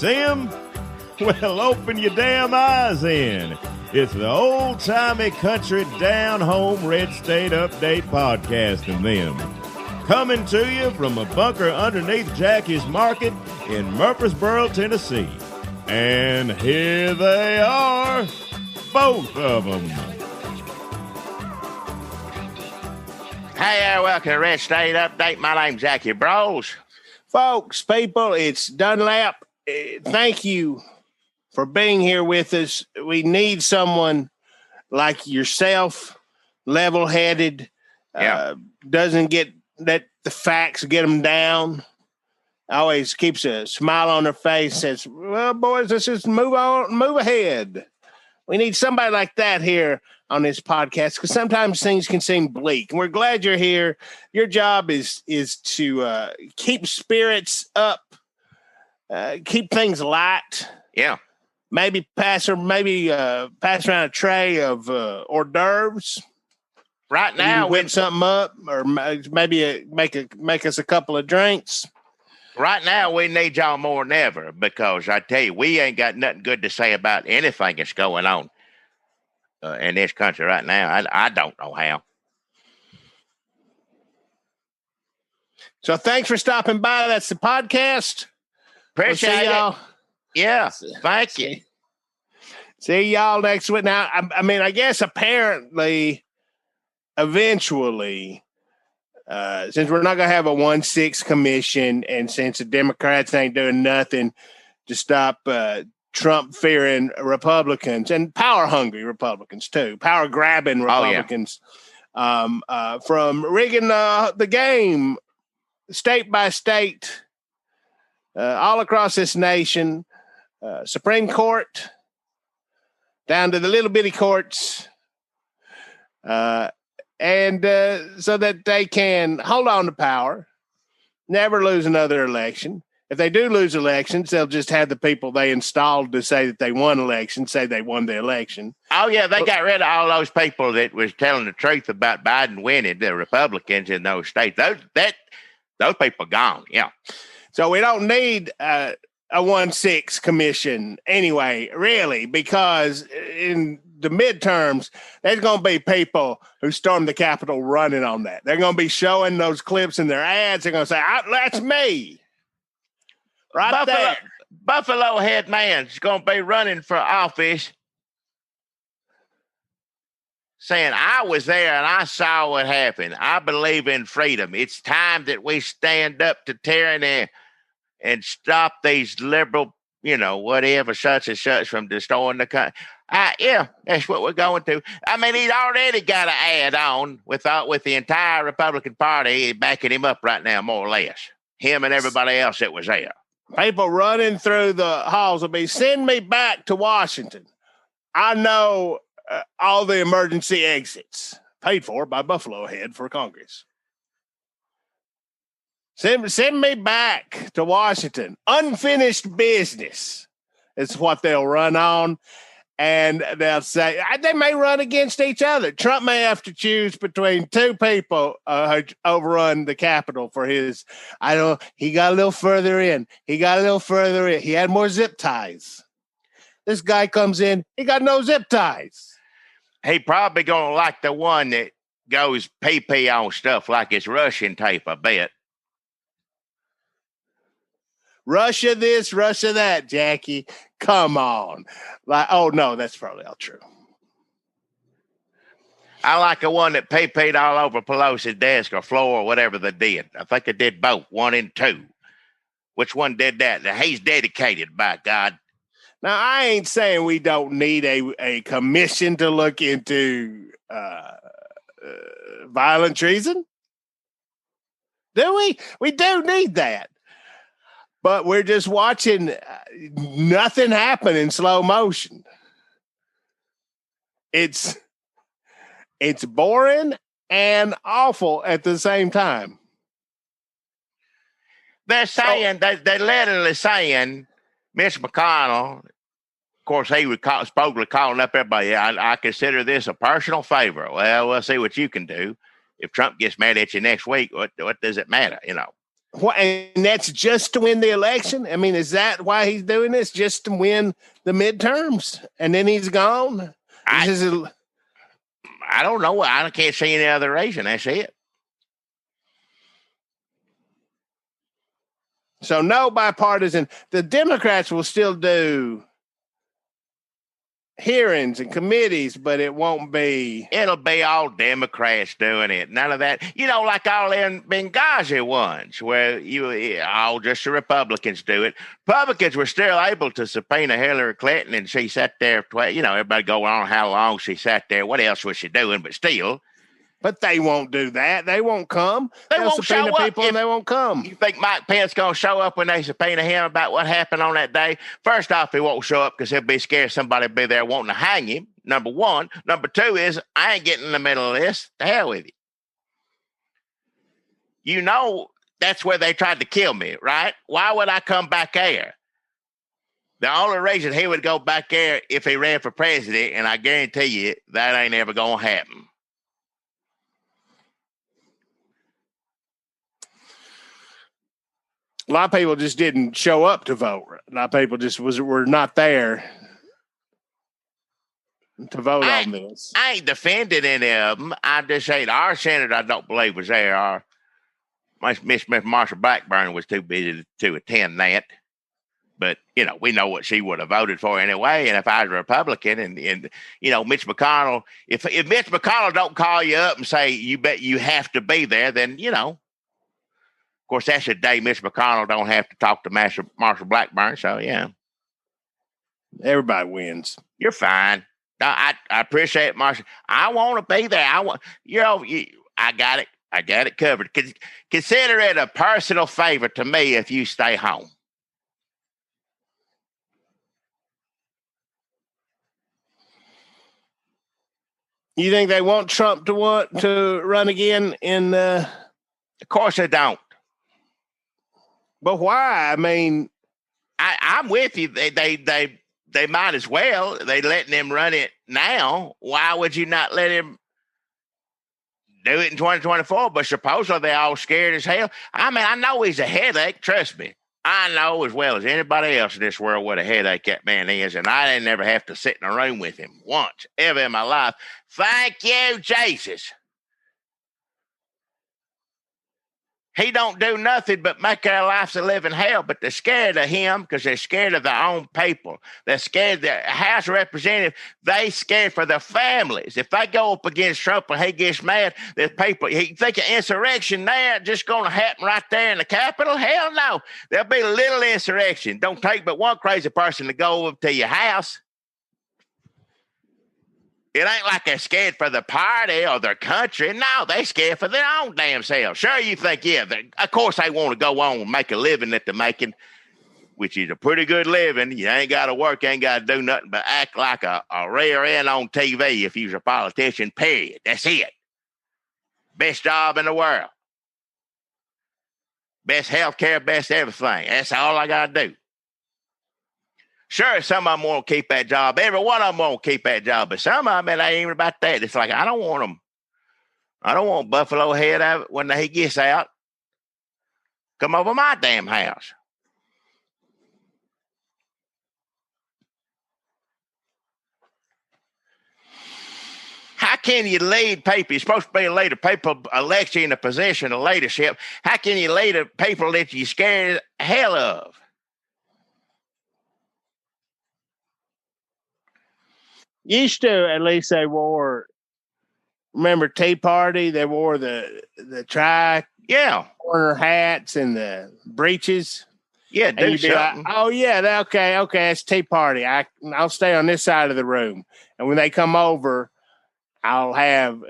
See 'em? Well, open your damn eyes in. It's the old-timey country down-home red state update podcast and them. Coming to you from a bunker underneath Jackie's Market in Murfreesboro, Tennessee. And here they are, both of them. Hey, welcome to Red State Update. My name's Jackie Bros. Folks, people, it's Dunlap. Thank you for being here with us. We need someone like yourself, level-headed, doesn't let the facts get them down, always keeps a smile on her face, says, well, boys, let's just move on, move ahead. We need somebody like that here on this podcast because sometimes things can seem bleak. And we're glad you're here. Your job is to keep spirits up, keep things light. Yeah. Maybe pass around a tray of hors d'oeuvres. Right now, whip something up, or maybe make us a couple of drinks. Right now, we need y'all more than ever because I tell you, we ain't got nothing good to say about anything that's going on in this country right now. I don't know how. So thanks for stopping by. That's the podcast. Appreciate y'all. It. Yeah, thank you. See y'all next week. Now, I guess apparently, eventually, since we're not going to have a 1-6 commission and since the Democrats ain't doing nothing to stop Trump fearing Republicans and power hungry Republicans too, power grabbing Republicans from rigging the game state by state all across this nation, Supreme Court down to the little bitty courts. And so that they can hold on to power, never lose another election. If they do lose elections, they'll just have the people they installed to say that they won elections, say they won the election. Oh, yeah, they got rid of all those people that was telling the truth about Biden winning, the Republicans in those states. Those people gone, yeah. So we don't need a 1-6 commission anyway, really, because in the midterms, there's going to be people who storm the Capitol running on that. They're going to be showing those clips in their ads. They're going to say, that's me. Right there. Buffalo Head Man's going to be running for office saying, I was there and I saw what happened. I believe in freedom. It's time that we stand up to tyranny and stop these liberal, whatever, such and such from destroying the country. Yeah, that's what we're going to. I mean, he's already got an ad on with the entire Republican Party backing him up right now, more or less. Him and everybody else that was there. People running through the halls will be, send me back to Washington. I know all the emergency exits paid for by Buffalo Head for Congress. Send me back to Washington. Unfinished business is what they'll run on. And they'll say, they may run against each other. Trump may have to choose between two people who overrun the Capitol for his, he got a little further in. He had more zip ties. This guy comes in, he got no zip ties. He probably going to like the one that goes pee on stuff like it's Russian tape, I bet. Russia this, Russia that, Jackie. Come on. Oh, no, that's probably all true. I like the one that pee-peed all over Pelosi's desk or floor or whatever they did. I think they did both, 1 and 2. Which one did that? He's dedicated, by God. Now, I ain't saying we don't need a commission to look into violent treason. Do we? We do need that. But we're just watching nothing happen in slow motion. It's boring and awful at the same time. They're saying, they're literally saying, Mr. McConnell, of course, he was supposedly calling up everybody, I consider this a personal favor. Well, we'll see what you can do. If Trump gets mad at you next week, what does it matter, What, and that's just to win the election? I mean, is that why he's doing this? Just to win the midterms? And then he's gone? I don't know. I can't see any other reason. That's it. So no bipartisan. The Democrats will still do hearings and committees, but it won't be. It'll be all Democrats doing it. None of that. You know, like all them Benghazi ones where all just the Republicans do it. Republicans were still able to subpoena Hillary Clinton, and she sat there. Everybody go on how long she sat there. What else was she doing? But still. But they won't do that. They won't come. They'll won't show up. People and they won't come. You think Mike Pence going to show up when they subpoena him about what happened on that day? First off, he won't show up because he'll be scared somebody will be there wanting to hang him. Number one. Number two is I ain't getting in the middle of this. The hell with you. You know that's where they tried to kill me, right? Why would I come back there? The only reason he would go back there if he ran for president, and I guarantee you that ain't ever going to happen. A lot of people just didn't show up to vote. A lot of people just were not there to vote on this. I ain't defending any of them. I'm just saying our senator I don't believe was there. Miss Marsha Blackburn was too busy to attend that. But, we know what she would have voted for anyway. And if I was a Republican and Mitch McConnell, if Mitch McConnell don't call you up and say, you bet you have to be there, then, of course, that's the day Mitch McConnell don't have to talk to Marsha Blackburn. So, yeah. Everybody wins. You're fine. I appreciate it, Marsha. I want to be there. I got it. I got it covered. Consider it a personal favor to me if you stay home. You think they want Trump to run again in? Of course they don't. But why? I mean, I'm with you. They might as well. They letting him run it now. Why would you not let him do it in 2024? But supposedly they're all scared as hell. I mean, I know he's a headache. Trust me. I know as well as anybody else in this world what a headache that man is, and I didn't ever have to sit in a room with him once ever in my life. Thank you, Jesus. He don't do nothing but make our lives a living hell, but they're scared of him because they're scared of their own people. They're scared of the House of Representatives. They scared for their families. If they go up against Trump and he gets mad, there's people, he think an insurrection there just going to happen right there in the Capitol? Hell no. There'll be a little insurrection. Don't take but one crazy person to go over to your house. It ain't like they're scared for the party or their country. No, they scared for their own damn selves. Sure, you think, of course they want to go on and make a living that they're making, which is a pretty good living. You ain't got to work, ain't got to do nothing but act like a rear end on TV if you're a politician, period. That's it. Best job in the world. Best health care, best everything. That's all I got to do. Sure, some of them won't keep that job. Every one of them won't keep that job. But some of them, it ain't even about that. It's like, I don't want them. I don't want Buffalo Head out when he gets out. Come over my damn house. How can you lead people? You're supposed to be a leader. People elect you in a position of leadership. How can you lead people that you scared the hell of? Used to, at least they wore, remember Tea Party? They wore the tri-corner hats and the breeches. Yeah, do something. Like, oh, yeah, okay, it's Tea Party. I'll stay on this side of the room. And when they come over, I'll have,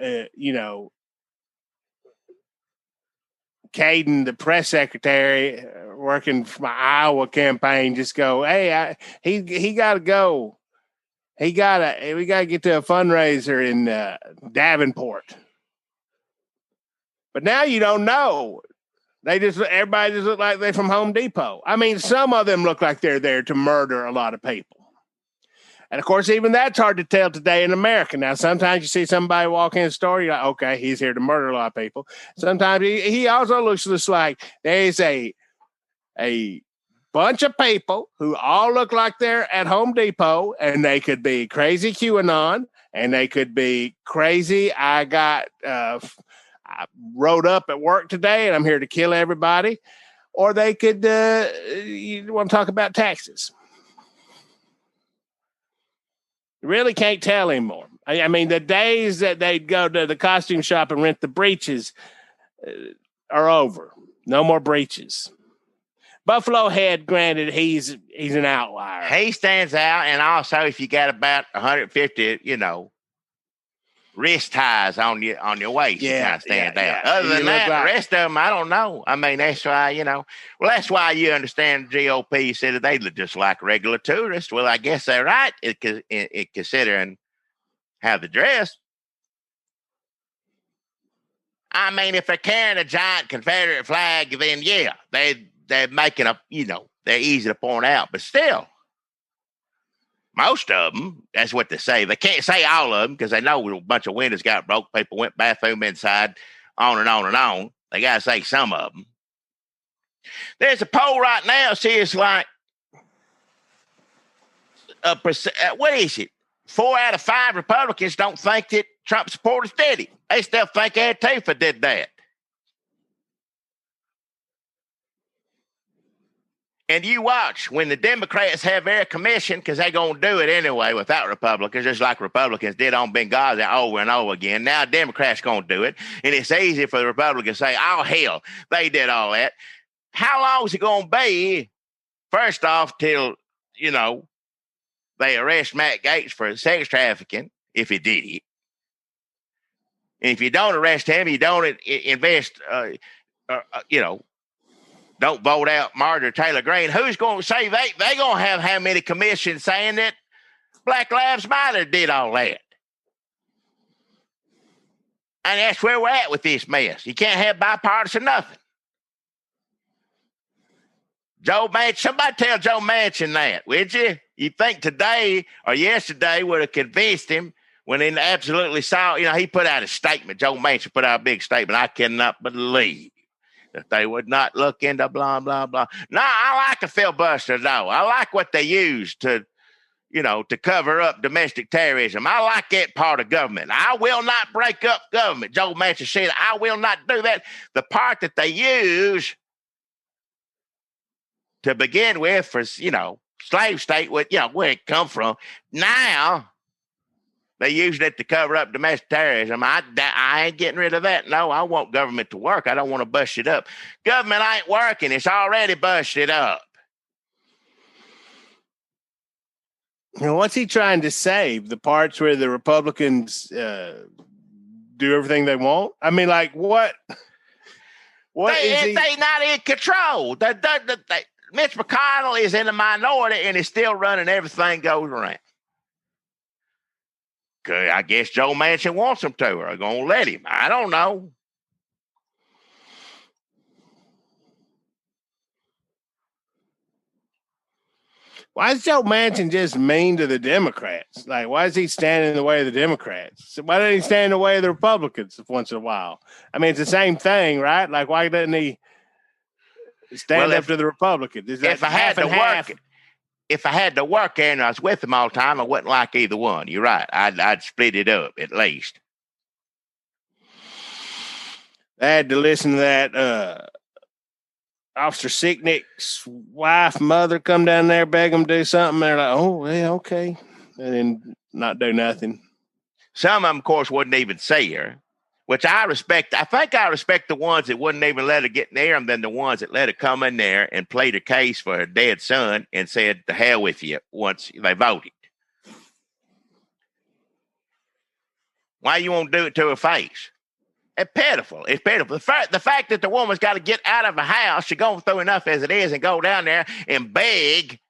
Caden, the press secretary, working for my Iowa campaign, just go, hey, he got to go. We got to get to a fundraiser in Davenport. But now you don't know. Everybody just look like they're from Home Depot. I mean, some of them look like they're there to murder a lot of people. And of course, even that's hard to tell today in America. Now, sometimes you see somebody walk in the store, you're like, okay, he's here to murder a lot of people. Sometimes he also looks like there's a bunch of people who all look like they're at Home Depot, and they could be crazy QAnon, and they could be crazy. I rode up at work today, and I'm here to kill everybody. Or they could, you want to talk about taxes. You really can't tell anymore. I mean, the days that they'd go to the costume shop and rent the breeches are over. No more breeches. Buffalo Head, granted, he's an outlier. He stands out, and also if you got about 150, wrist ties on your waist, you kind of stand out. Yeah. Other than that, the rest of them, I don't know. I mean, that's why, that's why you understand the GOP said that they look just like regular tourists. Well, I guess they're right, considering how they dress. I mean, if they're carrying a giant Confederate flag, then yeah, they're making they're easy to point out, but still, most of them, that's what they say. They can't say all of them because they know a bunch of windows got broke. People went bathroom inside, on and on and on. They got to say some of them. There's a poll right now. See, it's like, what is it? 4 out of 5 Republicans don't think that Trump supporters did it. They still think Antifa did that. And you watch when the Democrats have their commission, because they're going to do it anyway without Republicans, just like Republicans did on Benghazi over and over again. Now Democrats going to do it. And it's easy for the Republicans to say, oh, hell, they did all that. How long is it going to be, first off, till, they arrest Matt Gaetz for sex trafficking, if he did it? And if you don't arrest him, you don't invest, don't vote out Marjorie Taylor Greene. Who's going to say they going to have how many commissions saying that Black Lives Matter did all that? And that's where we're at with this mess. You can't have bipartisan nothing. Joe Manchin, somebody tell Joe Manchin that, would you? You think today or yesterday would have convinced him when he absolutely saw, he put out a statement. Joe Manchin put out a big statement. I cannot believe that they would not look into blah, blah, blah. No, I like a filibuster, though. I like what they use to cover up domestic terrorism. I like that part of government. I will not break up government. Joe Manchin said, I will not do that. The part that they use to begin with for, slave state, where it come from. Now, they used it to cover up domestic terrorism. I ain't getting rid of that. No, I want government to work. I don't want to bust it up. Government ain't working. It's already busted up. What's he trying to save? The parts where the Republicans do everything they want? I mean, like, what? They not in control. Mitch McConnell is in the minority and is still running everything goes around. I guess Joe Manchin wants them to, or are going to let him. I don't know. Why is Joe Manchin just mean to the Democrats? Like, why is he standing in the way of the Democrats? Why doesn't he stand in the way of the Republicans once in a while? I mean, it's the same thing, right? Like, why doesn't he stand up to the Republicans? If I had to work there and I was with them all the time, I wouldn't like either one. You're right. I'd split it up at least. I had to listen to that Officer Sicknick's wife, mother come down there, beg them to do something. They're like, oh, yeah, okay. And then not do nothing. Some of them, of course, wouldn't even say her, which I respect. I think I respect the ones that wouldn't even let her get near them than the ones that let her come in there and plead a case for her dead son and said, to hell with you once they voted. Why you won't do it to her face? It's pitiful. It's pitiful. The fact that the woman's got to get out of the house, she's going through enough as it is, and go down there and beg.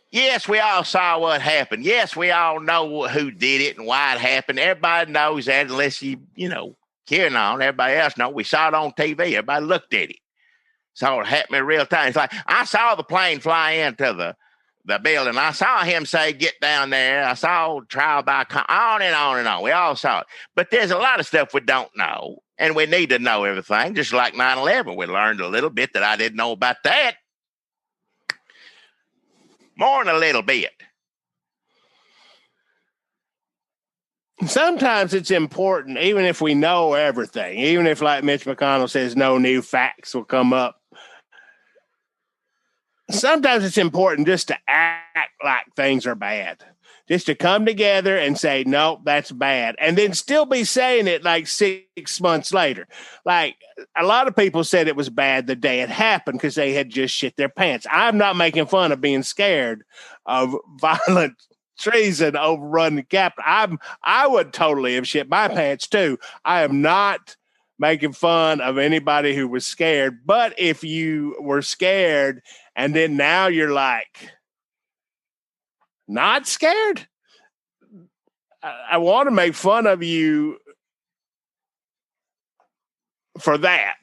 Yes, we all saw what happened. Yes, we all know who did it and why it happened. Everybody knows that unless you QAnon, everybody else knows. We saw it on TV. Everybody looked at it. Saw it happen in real time. It's like, I saw the plane fly into the building. I saw him say, get down there. I saw trial by on and on and on. We all saw it. But there's a lot of stuff we don't know, and we need to know everything, just like 9/11. We learned a little bit that I didn't know about that. More than a little bit. Sometimes it's important, even if we know everything, even if, like Mitch McConnell says, no new facts will come up. Sometimes it's important just to act like things are bad, just to come together and say, no, that's bad. And then still be saying it like 6 months later. Like a lot of people said it was bad the day it happened because they had just shit their pants. I'm not making fun of being scared of violent treason overrun the Capitol. I would totally have shit my pants too. I am not making fun of anybody who was scared. But if you were scared and then now you're like not scared, I want to make fun of you for that.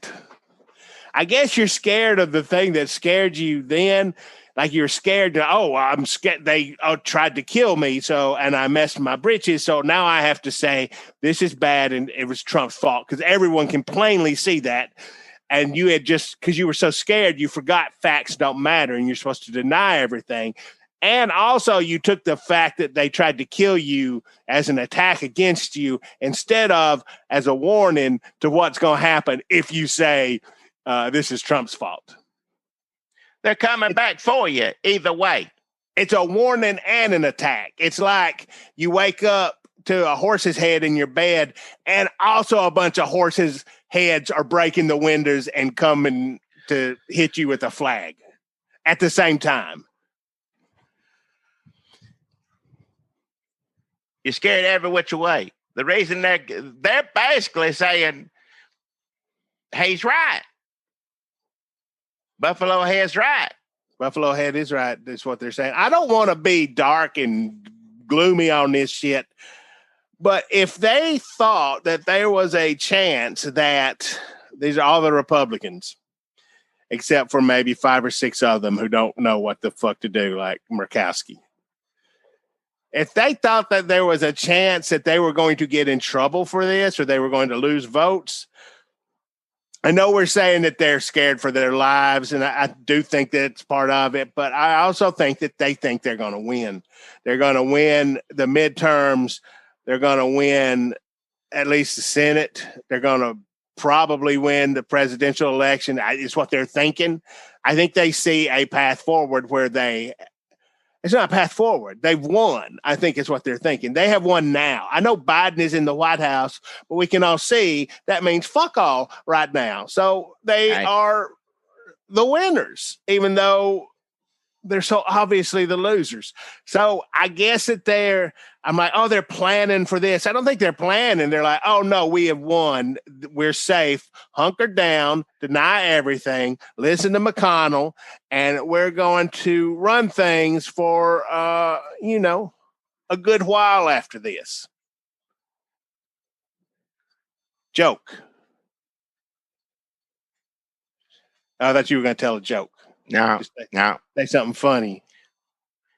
I guess you're scared of the thing that scared you then. Like you're scared to, I'm scared. They tried to kill me. And I messed my britches. So now I have to say this is bad. And it was Trump's fault because everyone can plainly see that. And you had just, because you were so scared, you forgot facts don't matter and you're supposed to deny everything. And also you took the fact that they tried to kill you as an attack against you instead of as a warning to what's going to happen if you say this is Trump's fault. They're coming back for you either way. It's a warning and an attack. It's like you wake up to a horse's head in your bed and also a bunch of horses' heads are breaking the windows and coming to hit you with a flag at the same time. You're scared every which way. The reason they're basically saying he's right. Buffalo Head's right. Buffalo Head is right. That's what they're saying. I don't want to be dark and gloomy on this shit, but if they thought that there was a chance that these are all the Republicans, except for maybe 5 or 6 of them who don't know what the fuck to do, like Murkowski. If they thought that there was a chance that they were going to get in trouble for this or they were going to lose votes, I know we're saying that they're scared for their lives, and I do think that's part of it, but I also think that they think they're going to win. They're going to win the midterms. They're going to win at least the Senate. They're going to probably win the presidential election. It's what they're thinking. I think they see a path forward where it's not a path forward. They've won, I think is what they're thinking. They have won now. I know Biden is in the White House, but we can all see that means fuck all right now. So they are the winners, even though they're so obviously the losers. So I guess that I'm like, they're planning for this. I don't think they're planning. They're like, oh no, we have won. We're safe. Hunker down, deny everything, listen to McConnell, and we're going to run things for, a good while after this. Joke. I thought you were going to tell a joke. No. Say something funny.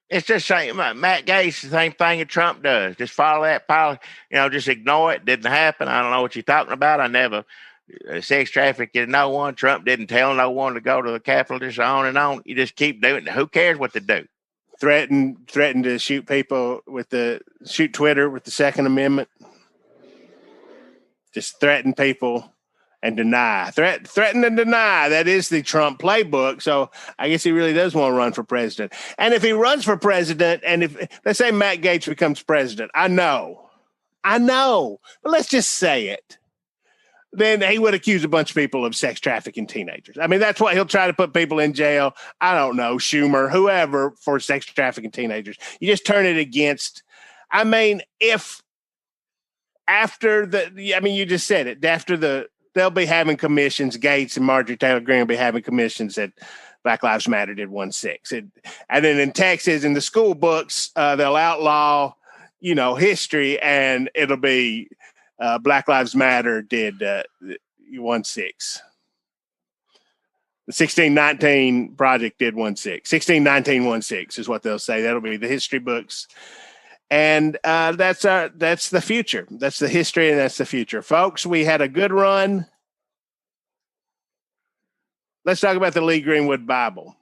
It's just saying, Matt Gaetz, the same thing that Trump does. Just follow that policy, just ignore it. Didn't happen. I don't know what you're talking about. I never sex trafficked no one. Trump didn't tell no one to go to the Capitol, just on and on. You just keep doing it. Who cares what they do? Threaten to shoot people shoot Twitter with the Second Amendment. Just threaten people and deny. Threaten and deny. That is the Trump playbook. So I guess he really does want to run for president. And if he runs for president, and if let's say Matt Gaetz becomes president, I know, but let's just say it. Then he would accuse a bunch of people of sex trafficking teenagers. I mean, that's why he'll try to put people in jail. I don't know, Schumer, whoever, for sex trafficking teenagers. You just turn it against. I mean, if after you just said it, they'll be having commissions. Gates and Marjorie Taylor Greene will be having commissions that Black Lives Matter did 1-6. And then in Texas, in the school books, they'll outlaw, history, and it'll be Black Lives Matter did 1-6. The 1619 project did 16. 1619 is what they'll say. That'll be the history books. And that's the future. That's the history, and that's the future. Folks, we had a good run. Let's talk about the Lee Greenwood Bible.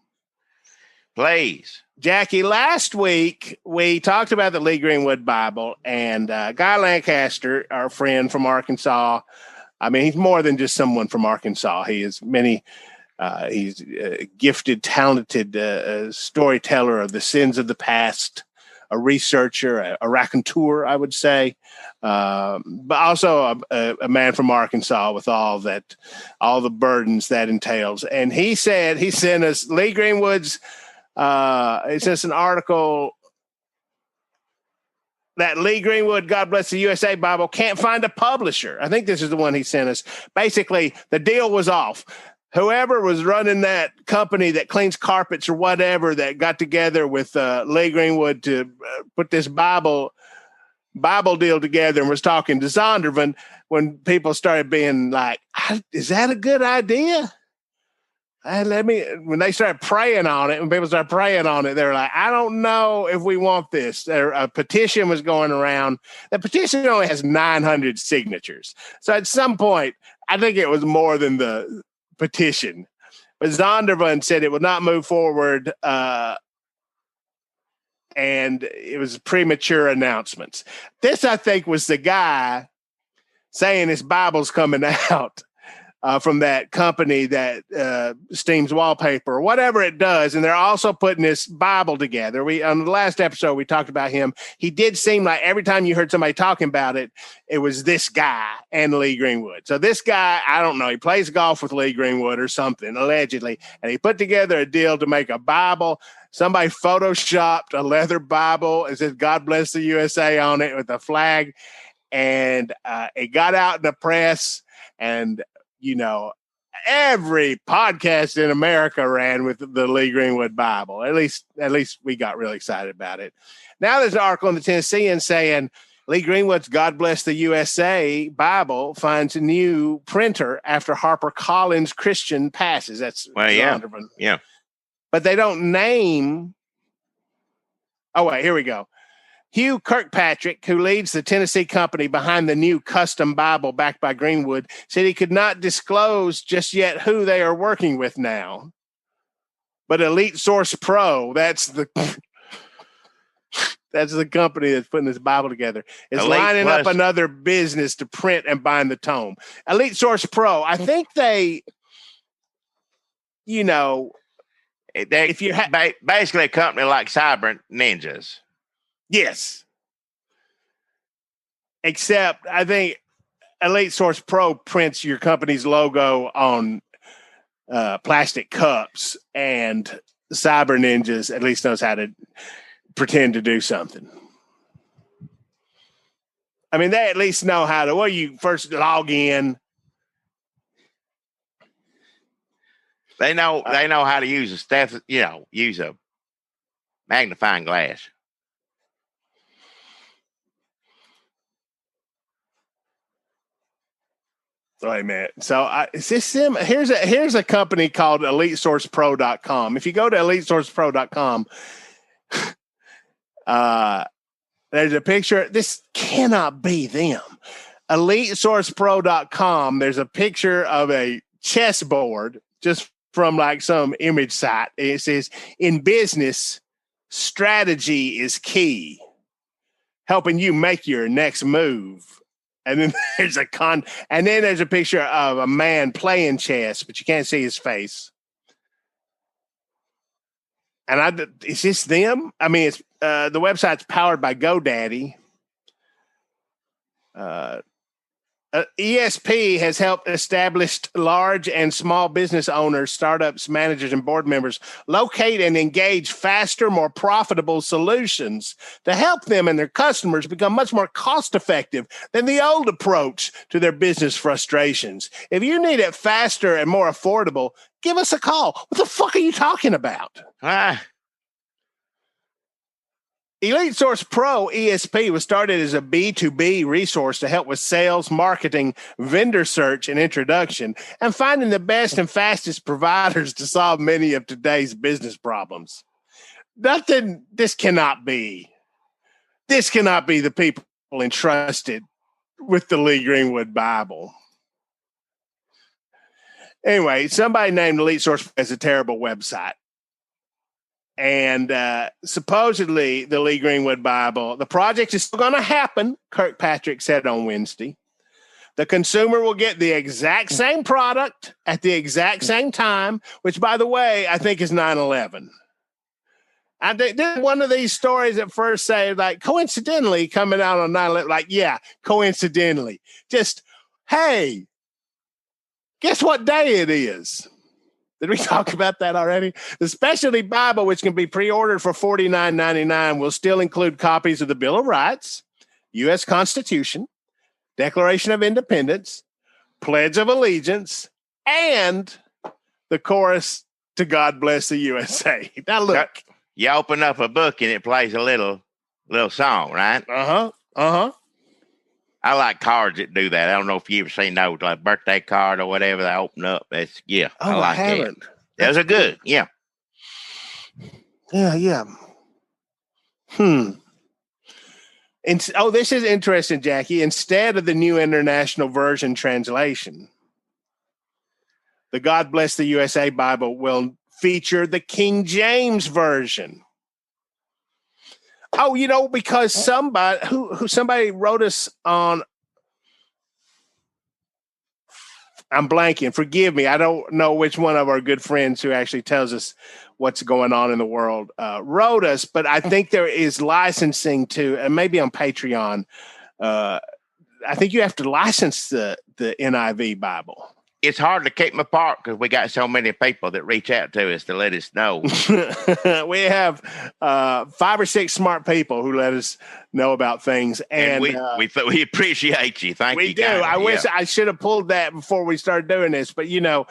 Please. Jackie, last week we talked about the Lee Greenwood Bible, and Guy Lancaster, our friend from Arkansas, I mean, he's more than just someone from Arkansas. He is he's a gifted, talented storyteller of the sins of the past, a researcher, a raconteur, I would say, but also a man from Arkansas with all the burdens that entails. And he said he sent us Lee Greenwood's. It's just an article that Lee Greenwood, God Bless the USA Bible, can't find a publisher. I think this is the one he sent us. Basically, the deal was off. Whoever was running that company that cleans carpets or whatever that got together with Lee Greenwood to put this Bible deal together and was talking to Zondervan, when people started being like, is that a good idea? When they started praying on it, when people started praying on it, they were like, I don't know if we want this. A petition was going around. The petition only has 900 signatures. So at some point, I think it was more than the petition. But Zondervan said it would not move forward, and it was premature announcements. This, I think, was the guy saying his Bible's coming out. From that company that steams wallpaper or whatever it does. And they're also putting this Bible together. On the last episode, we talked about him. He did seem like every time you heard somebody talking about it, it was this guy and Lee Greenwood. So this guy, I don't know, he plays golf with Lee Greenwood or something, allegedly. And he put together a deal to make a Bible. Somebody photoshopped a leather Bible. It says, God Bless the USA on it with a flag. And it got out in the press, and every podcast in America ran with the Lee Greenwood Bible. At least we got really excited about it. Now there's an article in the Tennessean saying Lee Greenwood's God Bless the USA Bible finds a new printer after HarperCollins Christian passes. That's yeah. But they don't name. Oh wait, here we go. Hugh Kirkpatrick, who leads the Tennessee company behind the new custom Bible backed by Greenwood, said he could not disclose just yet who they are working with now. But Elite Source Pro, that's the company that's putting this Bible together, is lining up another business to print and bind the tome. Elite Source Pro, I think they if you basically a company like Cyber Ninjas. Yes. Except I think Elite Source Pro prints your company's logo on plastic cups, and Cyber Ninjas at least knows how to pretend to do something. I mean, they at least know how to, you first log in. They know how to use use a magnifying glass. Wait a minute. So is this them? Here's a company called EliteSourcePro.com. If you go to EliteSourcePro.com, there's a picture. This cannot be them. EliteSourcePro.com. There's a picture of a chessboard just from like some image site. It says, in business, strategy is key, helping you make your next move. And then there's a picture of a man playing chess, but you can't see his face. And is this them? I mean, it's the website's powered by GoDaddy. ESP has helped established large and small business owners, startups, managers, and board members locate and engage faster, more profitable solutions to help them and their customers become much more cost-effective than the old approach to their business frustrations. If you need it faster and more affordable, give us a call. What the fuck are you talking about? Elite Source Pro ESP was started as a B2B resource to help with sales, marketing, vendor search, and introduction, and finding the best and fastest providers to solve many of today's business problems. This cannot be the people entrusted with the Lee Greenwood Bible. Anyway, somebody named Elite Source has a terrible website. And supposedly the Lee Greenwood Bible, the project is still going to happen, Kirkpatrick said on Wednesday. The consumer will get the exact same product at the exact same time, which, by the way, I think is 9/11. I think this is one of these stories at first say, like, coincidentally coming out on 9/11, like, yeah, coincidentally. Just, hey, guess what day it is? Did we talk about that already? The Specialty Bible, which can be pre-ordered for $49.99, will still include copies of the Bill of Rights, U.S. Constitution, Declaration of Independence, Pledge of Allegiance, and the chorus to God Bless the USA. Now look. You open up a book and it plays a little song, right? Uh-huh. Uh-huh. I like cards that do that. I don't know if you ever seen those, like birthday card or whatever they open up. I like haven't. Those are good. Yeah. Yeah. And this is interesting, Jackie. Instead of the New International Version translation, the God Bless the USA Bible will feature the King James Version. Oh, because somebody wrote us on, I'm blanking, forgive me. I don't know which one of our good friends who actually tells us what's going on in the world wrote us, but I think there is licensing to, and maybe on Patreon, I think you have to license the NIV Bible. It's hard to keep them apart because we got so many people that reach out to us to let us know. We have 5 or 6 smart people who let us know about things, and we appreciate you. Thank you. We do. I wish I should have pulled that before we started doing this, but I don't know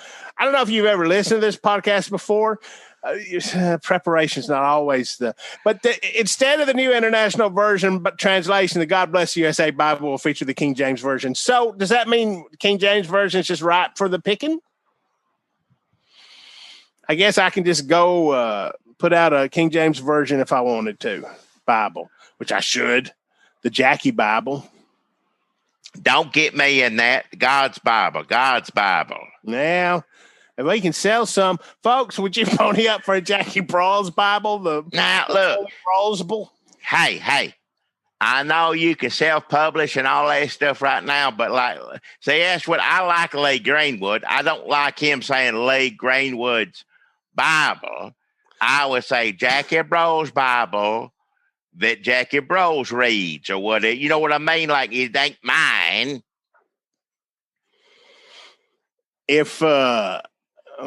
if you've ever listened to this podcast before. Preparation's not always instead of the New International Version but translation, the God Bless USA Bible will feature the King James Version. So does that mean King James Version is just ripe for the picking? I guess I can just go put out a King James Version if I wanted to Bible, which I should. The Jackie Bible. Don't get me in that. God's Bible. Now, if we can sell some, folks, would you pony up for a Jackie Brawls Bible? Now, look. Brawlsable? Hey. I know you can self-publish and all that stuff right now, but that's what I like Lee Greenwood. I don't like him saying Lee Greenwood's Bible. I would say Jackie Brawls Bible that Jackie Brawls reads or whatever. You know what I mean? Like, it ain't mine. If,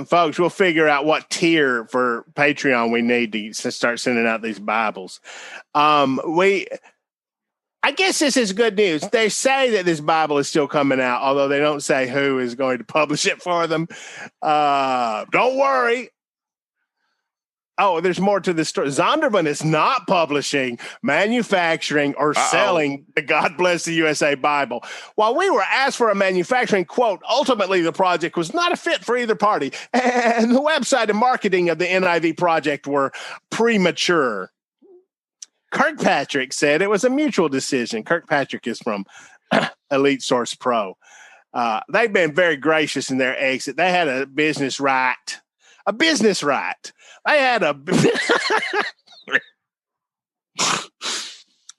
folks, we'll figure out what tier for Patreon we need to start sending out these Bibles. I guess this is good news. They say that this Bible is still coming out, although they don't say who is going to publish it for them. Don't worry. Oh, there's more to this story. Zondervan is not publishing, manufacturing, or selling the God Bless the USA Bible. While we were asked for a manufacturing quote, ultimately the project was not a fit for either party, and the website and marketing of the NIV project were premature. Kirkpatrick said it was a mutual decision. Kirkpatrick is from Elite Source Pro. They've been very gracious in their exit. They had a business right. They had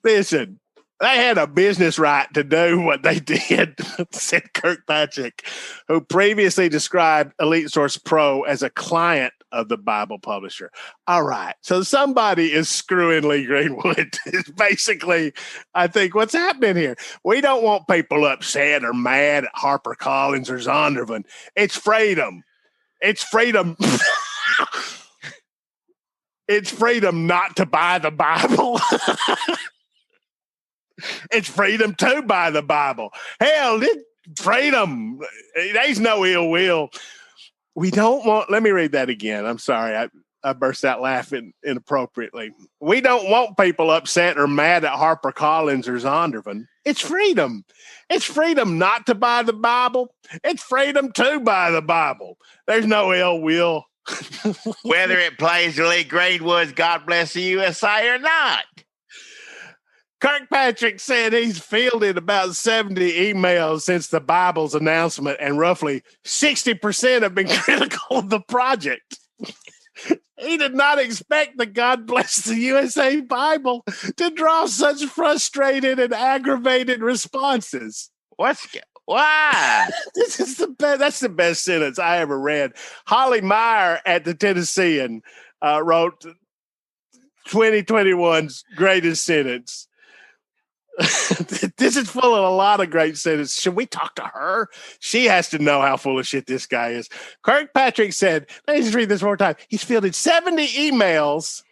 listen, they had a business right to do what they did, said Kirkpatrick, who previously described Elite Source Pro as a client of the Bible publisher. All right. So somebody is screwing Lee Greenwood. It's basically, I think, what's happening here. We don't want people upset or mad at HarperCollins or Zondervan. It's freedom. It's freedom. It's freedom not to buy the Bible. It's freedom to buy the Bible. Hell, freedom. There's no ill will. We don't want, let me read that again. I'm sorry. I burst out laughing inappropriately. We don't want people upset or mad at HarperCollins or Zondervan. It's freedom. It's freedom not to buy the Bible. It's freedom to buy the Bible. There's no ill will. Whether it plays Lee Greenwood's God Bless the USA or not. Kirkpatrick said he's fielded about 70 emails since the Bible's announcement, and roughly 60% have been critical of the project. He did not expect the God Bless the USA Bible to draw such frustrated and aggravated responses. Why? This is the best. That's the best sentence I ever read. Holly Meyer at the Tennessean wrote 2021's greatest sentence. This is full of a lot of great sentences. Should we talk to her? She has to know how full of shit this guy is. Kirkpatrick said, let me just read this one more time. He's fielded 70 emails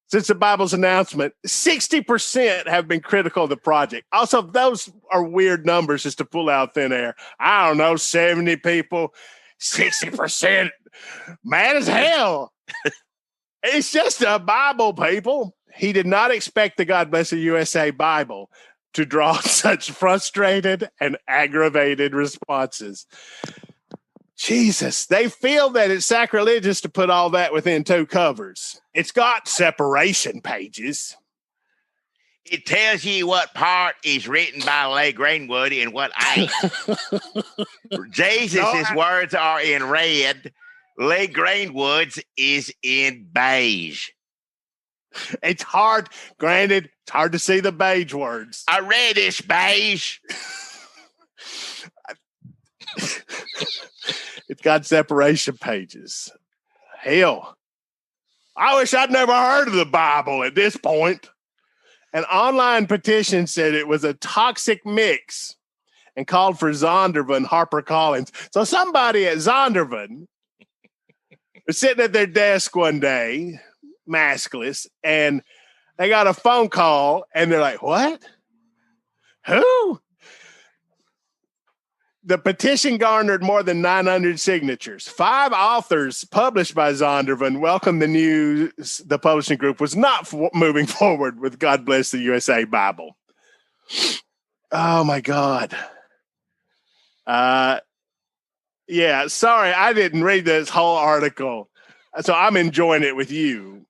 since the Bible's announcement. 60% have been critical of the project. Also, those are weird numbers just to pull out thin air. I don't know, 70 people, 60%. Mad as hell. It's just a Bible, people. He did not expect the God Bless the USA Bible to draw such frustrated and aggravated responses. Jesus, they feel that it's sacrilegious to put all that within 2 covers. It's got separation pages. It tells you what part is written by Lee Greenwood and what ain't. Jesus' words are in red. Lee Greenwood's is in beige. It's hard, granted, it's hard to see the beige words. A reddish beige. It's got separation pages. Hell, I wish I'd never heard of the Bible at this point. An online petition said it was a toxic mix and called for Zondervan, HarperCollins. So somebody at Zondervan was sitting at their desk one day, maskless, and they got a phone call, and they're like, what? Who? The petition garnered more than 900 signatures. 5 authors published by Zondervan welcomed the news the publishing group was not moving forward with God Bless the USA Bible. Oh, my God. Yeah, sorry, I didn't read this whole article, so I'm enjoying it with you.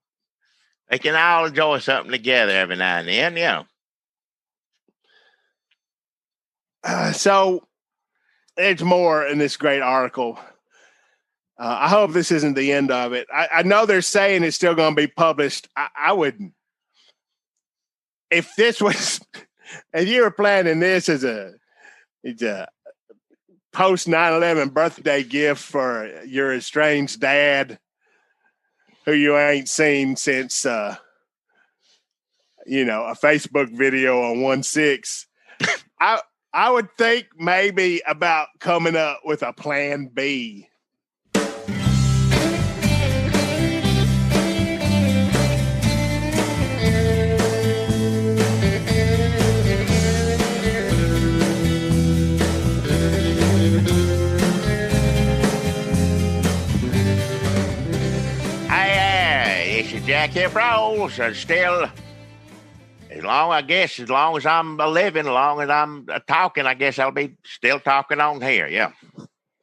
They can all enjoy something together every now and then, yeah. So there's more in this great article. I hope this isn't the end of it. I know they're saying it's still going to be published. I wouldn't. If this was, if you were planning this as it's a post 9/11 birthday gift for your estranged dad, who you ain't seen since, a Facebook video on 1/6, I would think maybe about coming up with a plan B. Jack Hip Rolls are still, as long as I'm living, as long as I'm talking, I guess I'll be still talking on here. Yeah.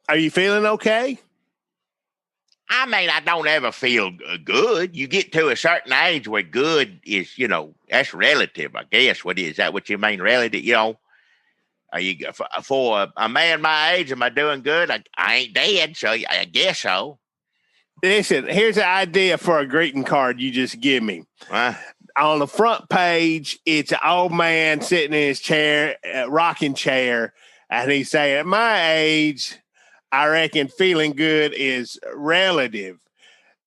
Are you feeling okay? I mean, I don't ever feel good. You get to a certain age where good is, that's relative, I guess. Is that what you mean, relative? Are you, for a man my age, am I doing good? I ain't dead, so I guess so. Listen, here's an idea for a greeting card you just give me. On the front page, it's an old man sitting in his chair, rocking chair, and he's saying, at my age, I reckon feeling good is relative.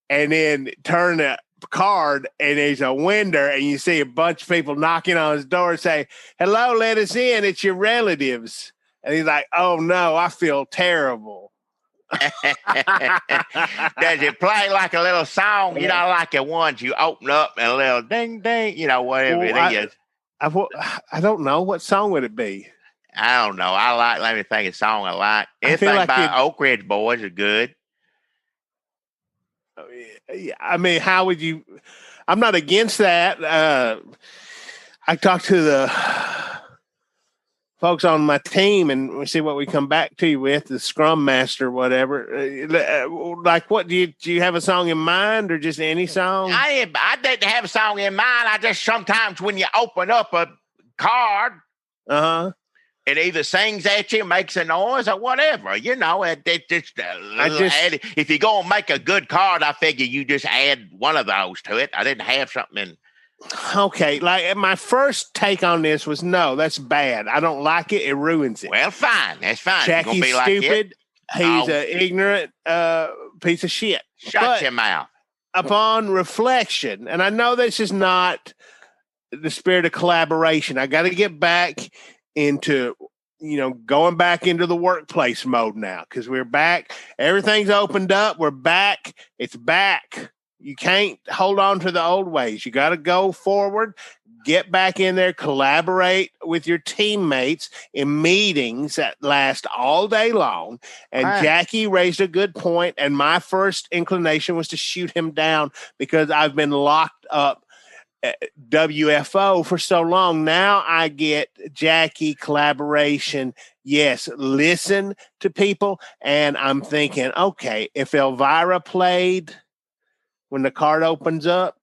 And then turn the card, and there's a window, and you see a bunch of people knocking on his door and say, hello, let us in, it's your relatives. And he's like, oh, no, I feel terrible. Does it play like a little song? Like the ones you open up and a little ding ding, whatever it is. I don't know. What song would it be? I don't know. Let me think of a song I like. Anything like by Oak Ridge Boys are good. I mean, how would you? I'm not against that. I talked to the folks on my team, and we see what we come back to you with, the Scrum Master, whatever. Like, what do you have a song in mind, or just any song? I didn't have a song in mind. I just sometimes when you open up a card, it either sings at you, makes a noise, or whatever. You know, if you go and make a good card, I figure you just add one of those to it. I didn't have something in. Okay, like my first take on this was no, that's bad. I don't like it. It ruins it. Well, fine. That's fine. Jackie's be like stupid. He's an ignorant piece of shit. Shut your mouth. Upon reflection, and I know this is not the spirit of collaboration. I got to get back into, going back into the workplace mode now, because we're back. Everything's opened up. We're back. It's back. You can't hold on to the old ways. You got to go forward, get back in there, collaborate with your teammates in meetings that last all day long. And Jackie raised a good point, and my first inclination was to shoot him down because I've been locked up at WFO for so long. Now I get Jackie collaboration. Yes, listen to people. And I'm thinking, okay, if Elvira played when the card opens up,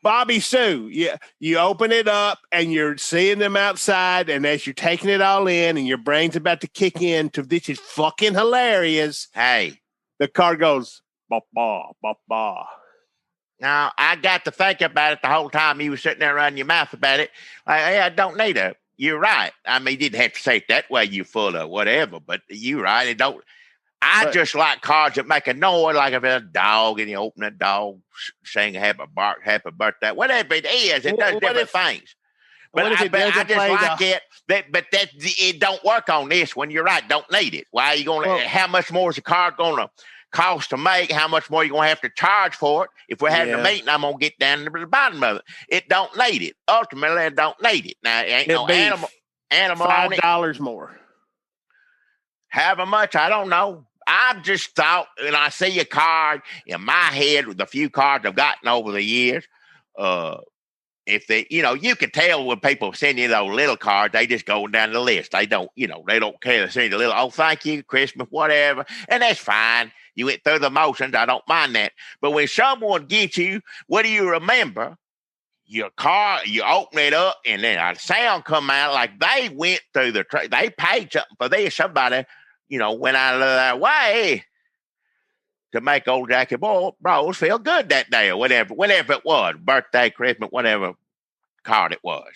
Bobby Sue, you open it up and you're seeing them outside, and as you're taking it all in and your brain's about to kick in to this is fucking hilarious. Hey, the card goes, ba ba ba ba. Now, I got to think about it the whole time you were sitting there running your mouth about it. I don't need a. You're right. I mean, you didn't have to say it that way, you full of whatever, but you're right. It don't. I just like cards that make a noise, like if it's a dog and you open a dog, sing happy birthday, whatever it is, it does different things. But I just like it. But it don't work on this one. You're right. Don't need it. Why are you going to, how much more is the card going to cost to make? How much more are you going to have to charge for it? If we're having a meeting, I'm going to get down to the bottom of it. It don't need it. Ultimately, it don't need it. Now, it ain't no animal $5 more. However much, I don't know. I've just thought, when I see a card in my head with a few cards I've gotten over the years, if they, you can tell when people send you those little cards, they just go down the list. They don't, they don't care to send you a little, oh, thank you, Christmas, whatever. And that's fine. You went through the motions. I don't mind that. But when someone gets you, what do you remember? Your car, you open it up, and then a sound come out like they went through they paid something for this. Somebody, went out of their way to make old Jackie Bros feel good that day or whatever it was, birthday, Christmas, whatever card it was.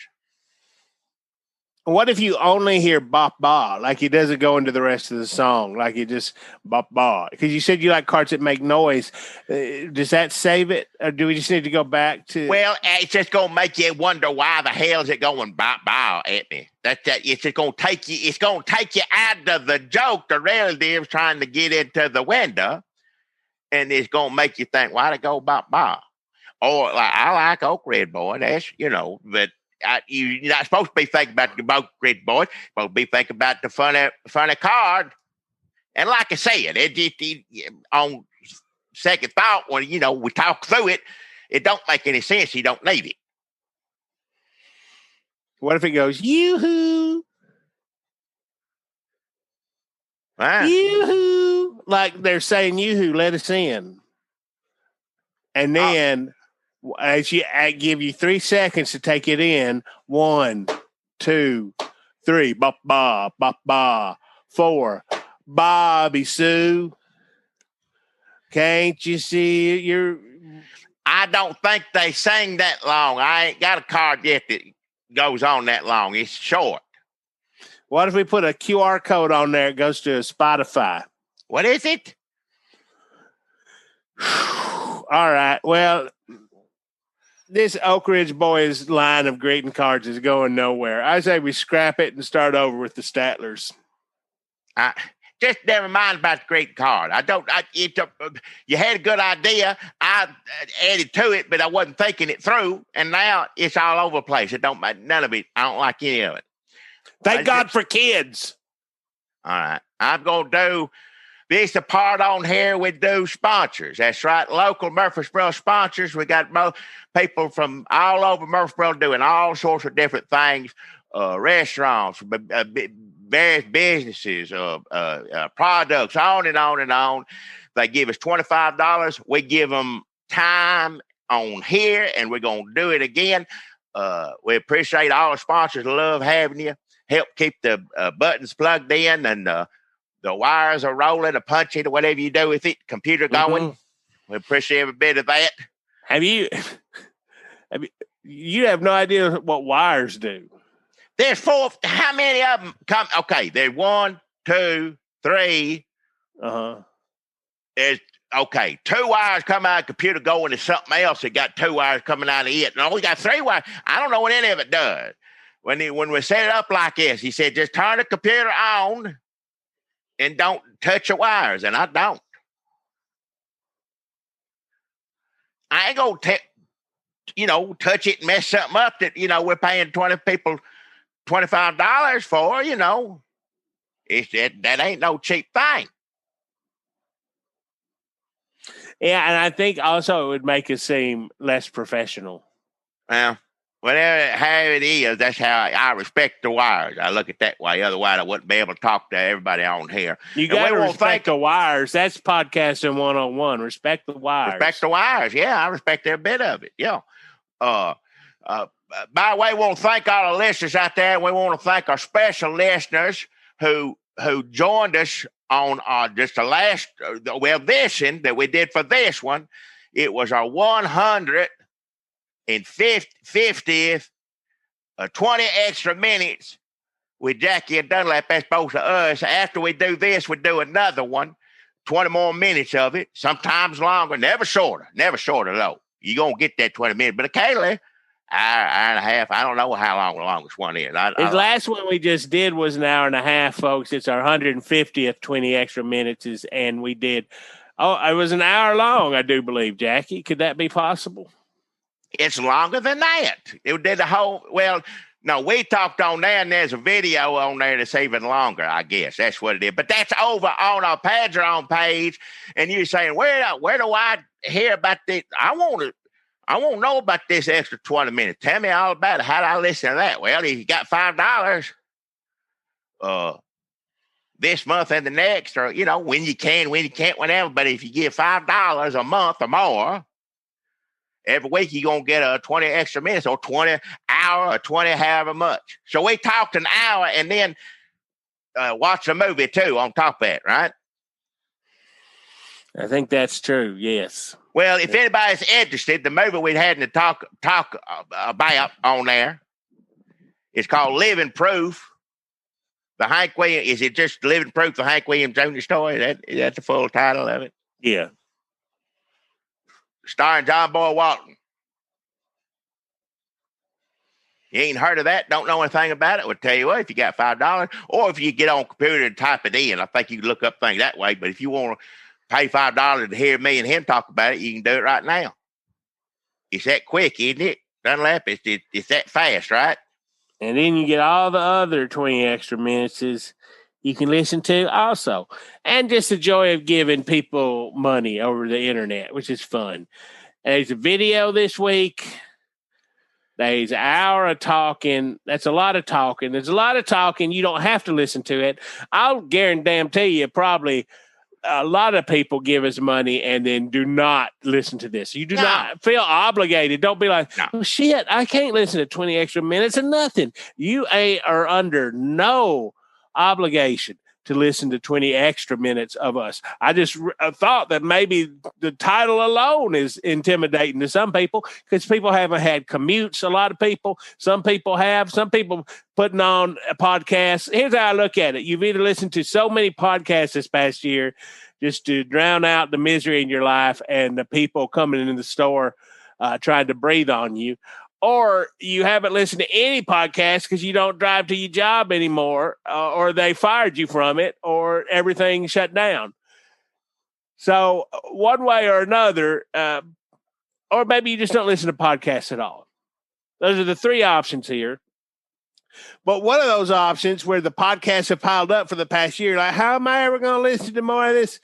What if you only hear bop ba, like it doesn't go into the rest of the song, like you just bop ba? Because you said you like cards that make noise. Does that save it, or do we just need to go back to? Well, it's just gonna make you wonder why the hell is it going bop ba at me. It's just gonna take you. It's gonna take you out of the joke. The relatives trying to get into the window, and it's gonna make you think, why to go bop ba? Or like I like Oak Red Boy. That's but. You're not supposed to be thinking about the Oak Red Boy. You're supposed to be thinking about the funny card. And like I said, it on second thought, when we talk through it, it don't make any sense. You don't need it. What if it goes yoo-hoo? Yoo-hoo! Like they're saying yoo-hoo, let us in. And then as I give you 3 seconds to take it in. 1, 2, 3. Bop ba, bop ba. 4. Bobby Sue. Can't you see I don't think they sing that long. I ain't got a card yet that goes on that long. It's short. What if we put a QR code on there? It goes to Spotify. What is it? All right. Well, this Oak Ridge Boys line of greeting cards is going nowhere. I say we scrap it and start over with the Statlers. Just never mind about the greeting card. You had a good idea. I added to it, but I wasn't thinking it through. And now it's all over the place. It don't make none of it. I don't like any of it. Thank God for kids. All right. I'm going to do This the part on here we do sponsors. That's right, local Murfreesboro sponsors. We got people from all over Murfreesboro doing all sorts of different things, restaurants, various businesses, products, on and on and on. They give us $25. We give them time on here, and we're going to do it again. We appreciate all the sponsors. Love having you. Help keep the buttons plugged in and the wires are rolling, or punching, or whatever you do with it, computer going. Mm-hmm. We appreciate every bit of that. You have no idea what wires do. There's 4. How many of them come? Okay, there's 1, 2, 3. There's 2 wires come out of the computer going to something else. It got 2 wires coming out of it. And we got 3 wires. I don't know what any of it does. When we set it up like this, he said, just turn the computer on and don't touch the wires. And I don't. I ain't going to, touch it and mess something up that, we're paying 20 people $25 for, that ain't no cheap thing. Yeah, and I think also it would make it seem less professional. Well, whatever how it is, that's how I respect the wires. I look at that way. Otherwise, I wouldn't be able to talk to everybody on here. You got to respect the wires. That's podcasting 101. Respect the wires. Respect the wires. Yeah, I respect every bit of it. Yeah. By the way, we want to thank all the listeners out there. We want to thank our special listeners who joined us on just the last, this one that we did for this one. It was our 150th, 20 extra minutes with Jackie and Dunlap. That's both of us. After we do this, we do another one, 20 more minutes of it, sometimes longer, never shorter though. You're going to get that 20 minutes, but occasionally, hour and a half. I don't know how long the longest one is. The last one we just did was an hour and a half, folks. It's our 150th 20 extra minutes, and we did. It was an hour long, I do believe, Jackie. Could that be possible? It's longer than that. It did the whole. Well, no, we talked on there, and there's a video on there that's even longer. I guess that's what it is. But that's over on our Padron page, and you're saying, where do I hear about this? I want to know about this extra 20 minutes. Tell me all about it. How do I listen to that? Well, if you got $5 this month and the next, or, when you can, when you can't, whenever. But if you give $5 a month or more, every week you're going to get 20 extra minutes or 20 hour or 20 however much. So we talked an hour and then watch the movie too on top of it, right? I think that's true, yes. Well, if anybody's interested, the movie we had to talk about on there is called Living Proof. The Hank Williams, is it just Living Proof, the Hank Williams Jr. story? Is that the full title of it? Yeah. Starring John Boy Walton. You ain't heard of that? Don't know anything about it? We'll tell you what, if you got $5, or if you get on computer and type it in, I think you can look up things that way. But if you want to pay $5 to hear me and him talk about it, you can do it right now. It's that quick, isn't it? Dunlap, it's that fast, right? And then you get all the other 20 extra minutes you can listen to also. And just the joy of giving people money over the internet, which is fun. And there's a video this week. There's an hour of talking. That's a lot of talking. There's a lot of talking. You don't have to listen to it. I'll guarantee you probably a lot of people give us money and then do not listen to this. You do not feel obligated. Don't be like, oh, shit, I can't listen to 20 extra minutes of nothing. You are under no obligation to listen to 20 extra minutes of us. I just thought that maybe the title alone is intimidating to some people because people haven't had commutes. A lot of people, some people have, some people putting on a podcast. Here's how I look at it. You've either listened to so many podcasts this past year just to drown out the misery in your life and the people coming in the store trying to breathe on you, or you haven't listened to any podcast because you don't drive to your job anymore, or they fired you from it, or everything shut down. So one way or another, or maybe you just don't listen to podcasts at all. Those are the three options here. But one of those options where the podcasts have piled up for the past year, like, how am I ever going to listen to more of this?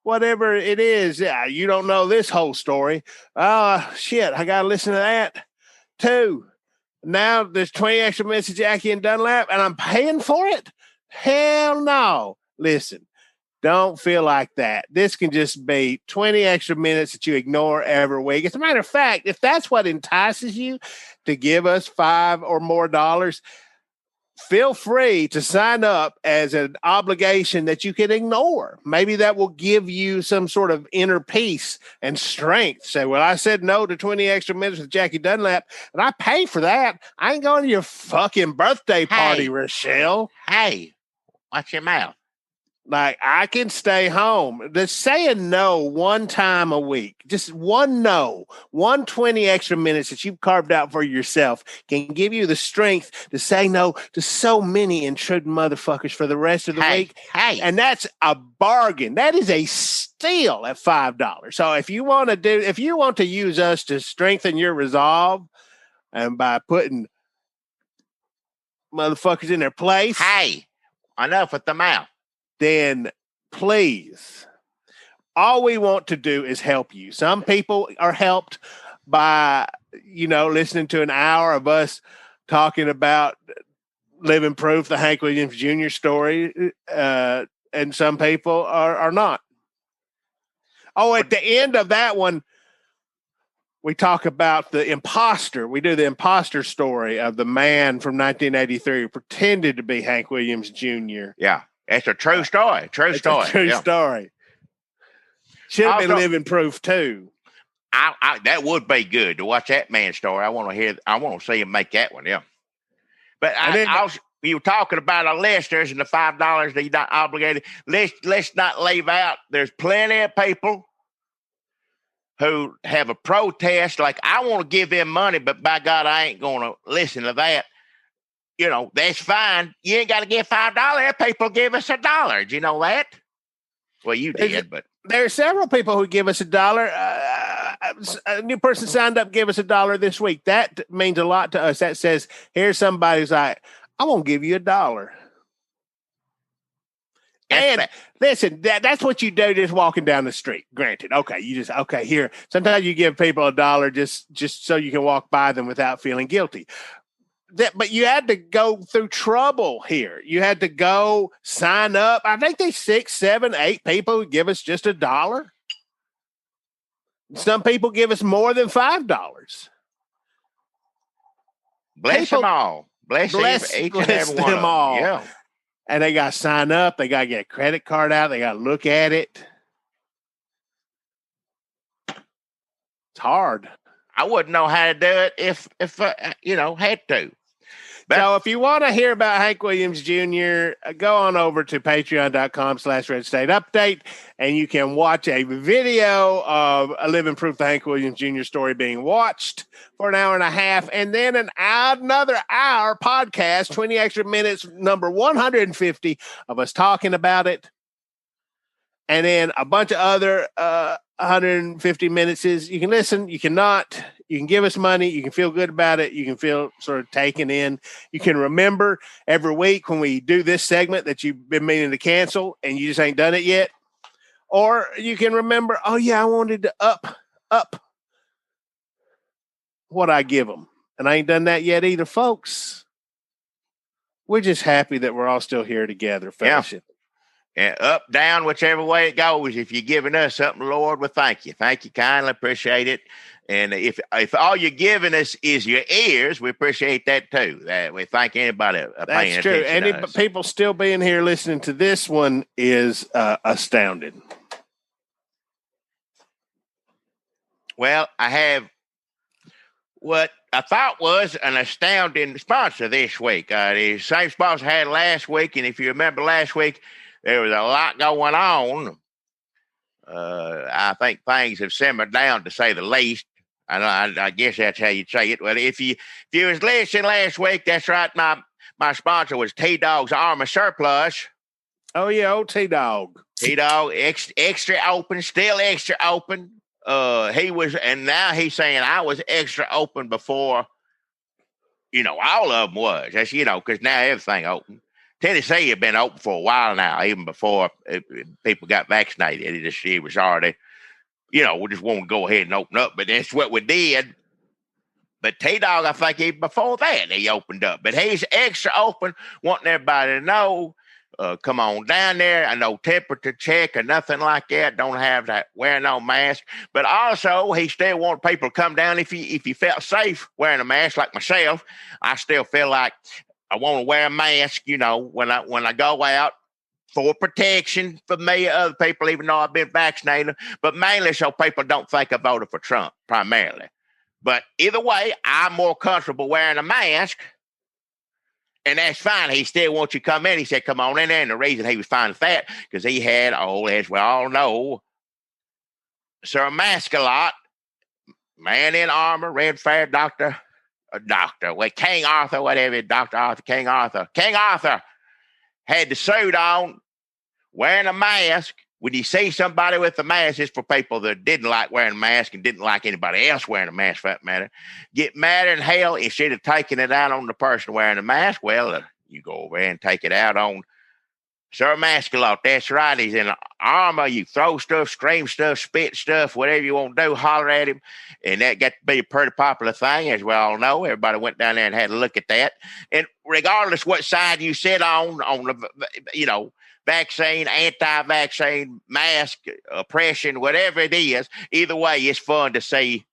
Whatever it is, yeah, you don't know this whole story. Oh, shit, I got to listen to that too. Now there's 20 extra minutes of Jackie and Dunlap, and I'm paying for it? Hell no. Listen, don't feel like that. This can just be 20 extra minutes that you ignore every week. As a matter of fact, if that's what entices you to give us $5 or more, feel free to sign up as an obligation that you can ignore. Maybe that will give you some sort of inner peace and strength. Say, well, I said no to 20 extra minutes with Jackie Dunlap, and I pay for that. I ain't going to your fucking birthday party, Rochelle. Hey, watch your mouth. Like, I can stay home. Just saying no one time a week, just one no, 120 extra minutes that you've carved out for yourself can give you the strength to say no to so many intruding motherfuckers for the rest of the week. And that's a bargain. That is a steal at $5. So if you want to use us to strengthen your resolve and by putting motherfuckers in their place. Hey, enough with the mouth. Then please, all we want to do is help you. Some people are helped by, listening to an hour of us talking about Living Proof, the Hank Williams Jr. story, and some people are not. Oh, at the end of that one, we talk about the imposter. We do the imposter story of the man from 1983 who pretended to be Hank Williams Jr. Yeah. It's a true story. True story. Should have been Living Proof too. That would be good to watch that man's story. I want to see him make that one. Yeah. But you were talking about our listeners and the $5 that you're not obligated. Let's not leave out. There's plenty of people who have a protest. Like, I want to give them money, but by God, I ain't going to listen to that. That's fine. You ain't got to give $5. People give us $1. Do you know that? Well, you did, but there are several people who give us $1. A new person signed up, give us $1 this week. That means a lot to us. That says, here's somebody who's like, I won't give you $1. And listen, that's what you do just walking down the street. Granted, okay, here. Sometimes you give people $1 just so you can walk by them without feeling guilty. But you had to go through trouble here. You had to go sign up. I think there's 6, 7, 8 people who give us just $1. Some people give us more than $5. Bless them all. Bless each and every one them all. Yeah. And they got to sign up. They got to get a credit card out. They got to look at it. It's hard. I wouldn't know how to do it if had to. So if you want to hear about Hank Williams Jr., go on over to patreon.com/Red State Update, and you can watch a video of a Living Proof the Hank Williams Jr. story being watched for an hour and a half, and then another hour podcast, 20 extra minutes, number 150 of us talking about it. And then a bunch of other 150 minutes is you can listen, you cannot, you can give us money, you can feel good about it, you can feel sort of taken in. You can remember every week when we do this segment that you've been meaning to cancel and you just ain't done it yet. Or you can remember, oh yeah, I wanted to up what I give them. And I ain't done that yet either, folks. We're just happy that we're all still here together, fellowship. Yeah. And up, down, whichever way it goes. If you're giving us something, Lord, well, thank you. Thank you kindly. Appreciate it. And if all you're giving us is your ears, we appreciate that too. We thank anybody paying attention. That's true. And people still being here listening to this one is astounding. Well, I have what I thought was an astounding sponsor this week. The same sponsor I had last week. And if you remember last week, there was a lot going on. I think things have simmered down, to say the least. I guess that's how you'd say it. Well, if you was listening last week, that's right. My sponsor was T-Dog's Armor Surplus. Oh yeah, old T-Dog. T-Dog, extra open, still extra open. He was, and now he's saying I was extra open before all of them was. That's, because now everything open. Tennessee had been open for a while now, even before people got vaccinated. It was already, we just want to go ahead and open up. But that's what we did. But T-Dog, I think even before that, he opened up. But he's extra open, wanting everybody to know, come on down there. I know temperature check or nothing like that. Don't have to wear no mask. But also, he still wanted people to come down if you felt safe wearing a mask, like myself. I still feel like I want to wear a mask, when I go out for protection for me and other people, even though I've been vaccinated, but mainly so people don't think I voted for Trump, primarily. But either way, I'm more comfortable wearing a mask, and that's fine. He still wants you to come in. He said, come on in there. And the reason he was fine with that, because he had, as we all know, Sir Mascalot, man in armor, red fair doctor, King Arthur, whatever, Dr. Arthur, King Arthur. King Arthur had the suit on, wearing a mask. When you see somebody with a mask, it's for people that didn't like wearing a mask and didn't like anybody else wearing a mask, for that matter. Get madder than hell. Instead of taking it out on the person wearing the mask, well, you go over there and take it out on Sir Mascalot. That's right. He's in armor. You throw stuff, scream stuff, spit stuff, whatever you want to do, holler at him. And that got to be a pretty popular thing, as we all know. Everybody went down there and had a look at that. And regardless what side you sit on the, vaccine, anti-vaccine, mask, oppression, whatever it is, either way, it's fun to see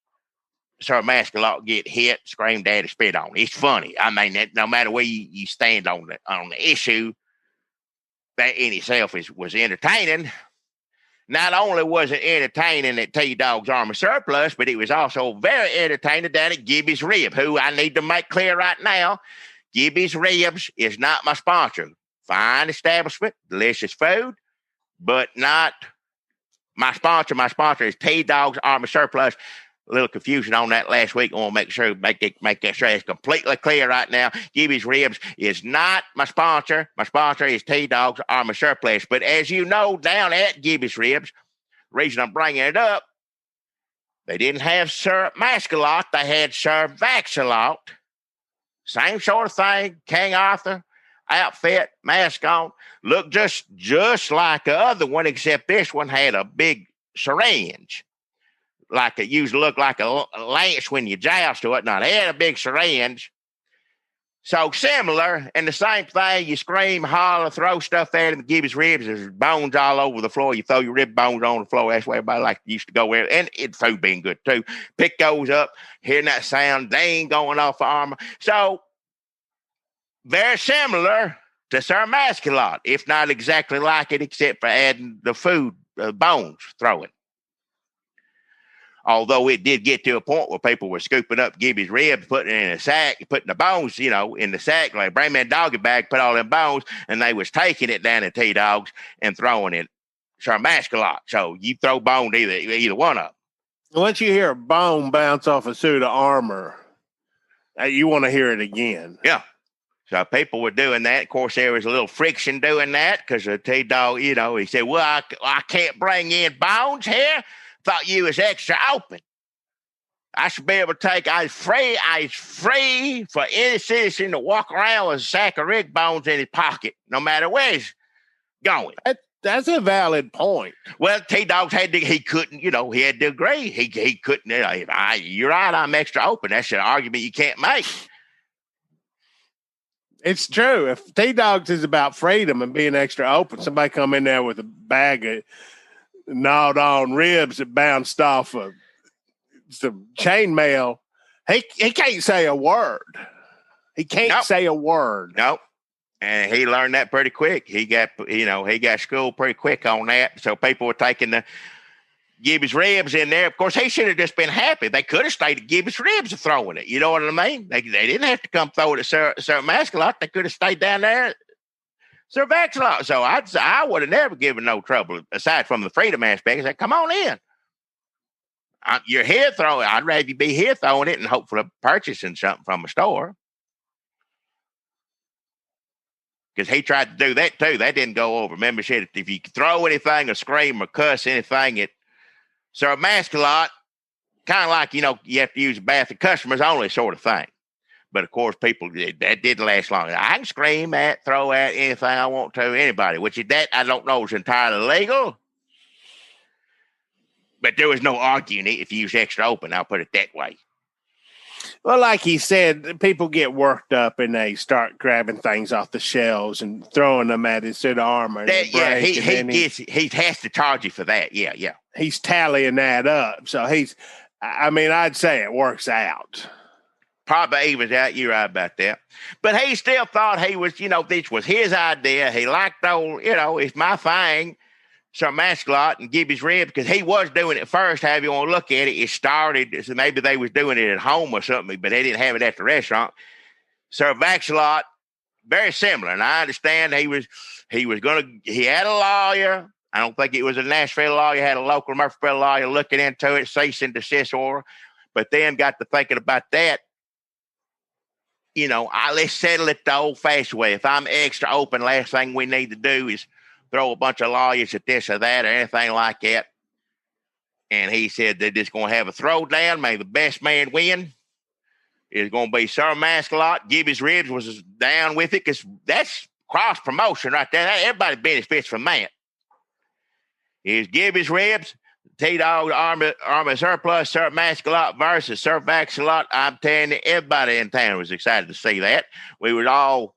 Sir Mascalot get hit, screamed at, and spit on. It's funny. I mean, no matter where you stand on the issue, that in itself was entertaining. Not only was it entertaining at T-Dog's Army Surplus, but it was also very entertaining down at Gibby's Rib, who I need to make clear right now, Gibby's Ribs is not my sponsor. Fine establishment, delicious food, but not my sponsor. My sponsor is T-Dog's Army Surplus. A little confusion on that last week. I want to make sure it's completely clear right now. Gibby's Ribs is not my sponsor. My sponsor is T-Dog's Army Surplus. But as you know, down at Gibby's Ribs, the reason I'm bringing it up, they didn't have Sir Mascalot. They had Sir Vaxalot. Same sort of thing. King Arthur outfit, mask on, looked just like the other one, except this one had a big syringe. Like it used to look like a lance when you joust to it. Now, they had a big syringe. So similar, and the same thing, you scream, holler, throw stuff at him, give his ribs, there's bones all over the floor. You throw your rib bones on the floor. That's where everybody used to go with. And food being good too. Pick those up, hearing that sound, they ain't going off armor. So very similar to Sir Mascalot, if not exactly like it, except for adding the food, bones, throwing. Although it did get to a point where people were scooping up Gibby's ribs, putting it in a sack, putting the bones, in the sack, like bring me a doggy bag, put all them bones, and they was taking it down to T-Dogs and throwing it Sir Mascalot. So you throw bone to either one of them. Once you hear a bone bounce off a suit of armor, you want to hear it again. Yeah. So people were doing that. Of course, there was a little friction doing that because the T-Dog, he said, well, I can't bring in bones here. Thought you was extra open. I should be able to I was free for any citizen to walk around with a sack of rig bones in his pocket, no matter where he's going. That's a valid point. Well, T-Dogs he couldn't, he had to agree. He couldn't, you're right, I'm extra open. That's an argument you can't make. It's true. If T-Dogs is about freedom and being extra open, somebody come in there with a bag of gnawed on ribs that bounced off of some chainmail, he can't say a word. He can't say a word. Nope. And he learned that pretty quick. He got schooled pretty quick on that. So people were taking the Gibby's Ribs in there. Of course, he should have just been happy. They could have stayed at Gibby's Ribs and throwing it. You know what I mean? They didn't have to come throw it at Sir Mascalot. They could have stayed down there Sir Vaxalot. So I would have never given no trouble, aside from the freedom aspect. I said, come on in. You're here throwing. I'd rather you be here throwing it and hopefully purchasing something from a store. Because he tried to do that too. That didn't go over. Remember, she said, if you throw anything or scream or cuss anything at Sir Mascalot, kind of like, you have to use a bath of customers only sort of thing. But of course, that didn't last long. I can scream at, throw at anything I want to anybody, which is that I don't know is entirely legal. But there was no arguing it if you use extra open. I'll put it that way. Well, like he said, people get worked up and they start grabbing things off the shelves and throwing them at his armor. He has to charge you for that. Yeah. He's tallying that up. So I'd say it works out. Probably he was out. You're right about that. But he still thought he was, this was his idea. He liked old, it's my thing. Sir Mascot and give his rib because he was doing it first. However you want to look at it, it started. So maybe they was doing it at home or something, but they didn't have it at the restaurant. Sir Vaxalot, very similar. And I understand he had a lawyer. I don't think it was a Nashville lawyer. He had a local Murfreesboro lawyer looking into it, cease and desist order. But then got to thinking about that. Let's settle it the old-fashioned way. If I'm extra open, last thing we need to do is throw a bunch of lawyers at this or that or anything like that. And he said they're just going to have a throwdown. May the best man win. It's going to be Sir Mascalot. Give his ribs was down with it because that's cross-promotion right there. Everybody benefits from that. Is give his ribs. T-Dog Army Surplus, Sir Mascalot versus Sir Vaxalot. I'm telling you, everybody in town was excited to see that. We were all,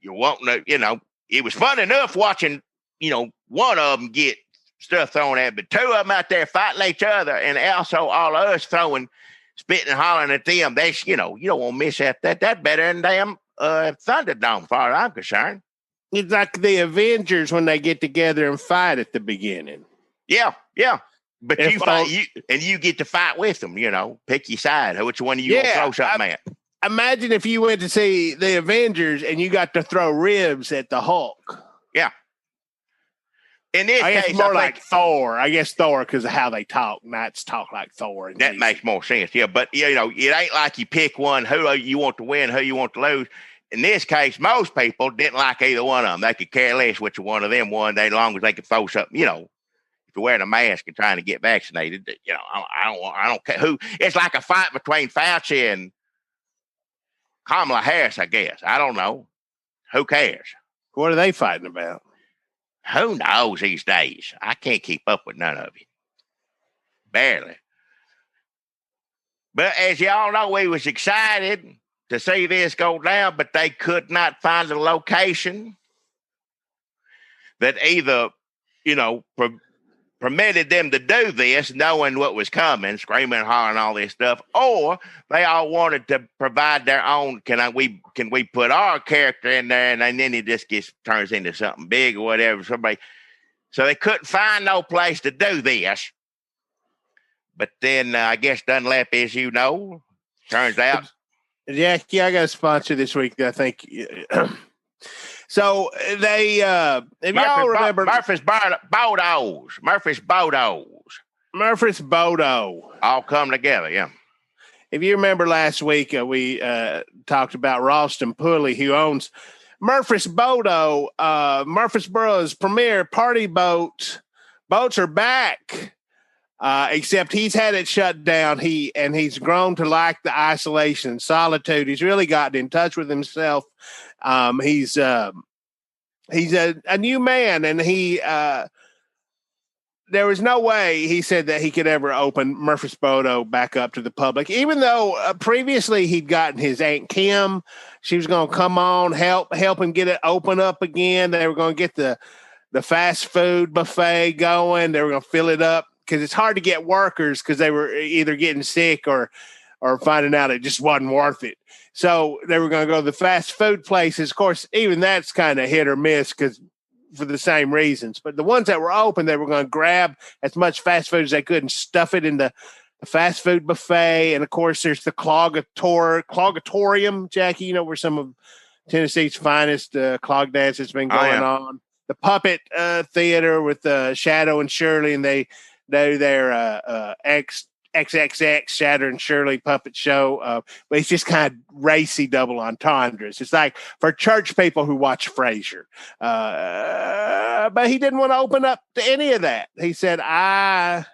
it was fun enough watching, one of them get stuff thrown at, but two of them out there fighting each other, and also all of us throwing, spitting and hollering at them. That's, you don't want to miss that. That's better than damn Thunderdome, as far as I'm concerned. It's like the Avengers when they get together and fight at the beginning. Yeah. But you get to fight with them, pick your side. Which one of you want to throw something at? Imagine if you went to see the Avengers and you got to throw ribs at the Hulk. Yeah. In this case, it's more like Thor. I guess Thor because of how they talk. Knights talk like Thor. That makes more sense. Yeah, but it ain't like you pick one who you want to win, who you want to lose. In this case, most people didn't like either one of them. They could care less which one of them won, as long as they could throw something. If you're wearing a mask and trying to get vaccinated, I don't care who. It's like a fight between Fauci and Kamala Harris, I guess. I don't know. Who cares? What are they fighting about? Who knows these days? I can't keep up with none of it. Barely. But as y'all know, we was excited to see this go down, but they could not find a location that either, permitted them to do this, knowing what was coming, screaming and hollering all this stuff, or they all wanted to provide their own. Can we put our character in there, and then it just turns into something big or whatever. So they couldn't find no place to do this. But then I guess Dunlap, as you know, turns out. Jackie, I got a sponsor this week. I think. So they, if y'all remember, Murphy's Bodo, all come together. Yeah. If you remember last week, we talked about Ralston Pulley, who owns Murphy's Bodo, Murfreesboro's premier party boat. Boats are back, except he's had it shut down. He's grown to like the isolation and solitude. He's really gotten in touch with himself. He's a new man, and there was no way, he said, that he could ever open Murphy's Bodo back up to the public, even though previously he'd gotten his Aunt Kim. She was going to come on, help him get it open up again. They were going to get the fast food buffet going. They were going to fill it up because it's hard to get workers because they were either getting sick or finding out it just wasn't worth it. So they were going to go to the fast food places. Of course, even that's kind of hit or miss because for the same reasons. But the ones that were open, they were going to grab as much fast food as they could and stuff it in the fast food buffet. And, of course, there's the Clogatorium, Jackie, where some of Tennessee's finest clog dance has been going on. The Puppet Theater with Shadow and Shirley, and they do their XXX Shadow and Shirley puppet show. But it's just kind of racy double entendres. It's like for church people who watch Frasier. But he didn't want to open up to any of that. He said, I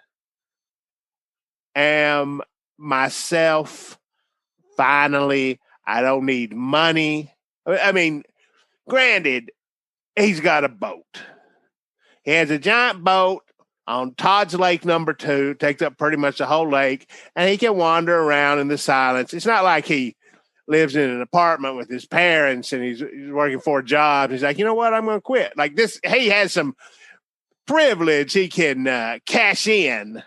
am myself. Finally, I don't need money. I mean, granted, he's got a boat. He has a giant boat on Todd's Lake number 2, takes up pretty much the whole lake, and he can wander around in the silence. It's not like he lives in an apartment with his parents and he's working 4 jobs. He's like, you know what? I'm going to quit. Like this, he has some privilege he can cash in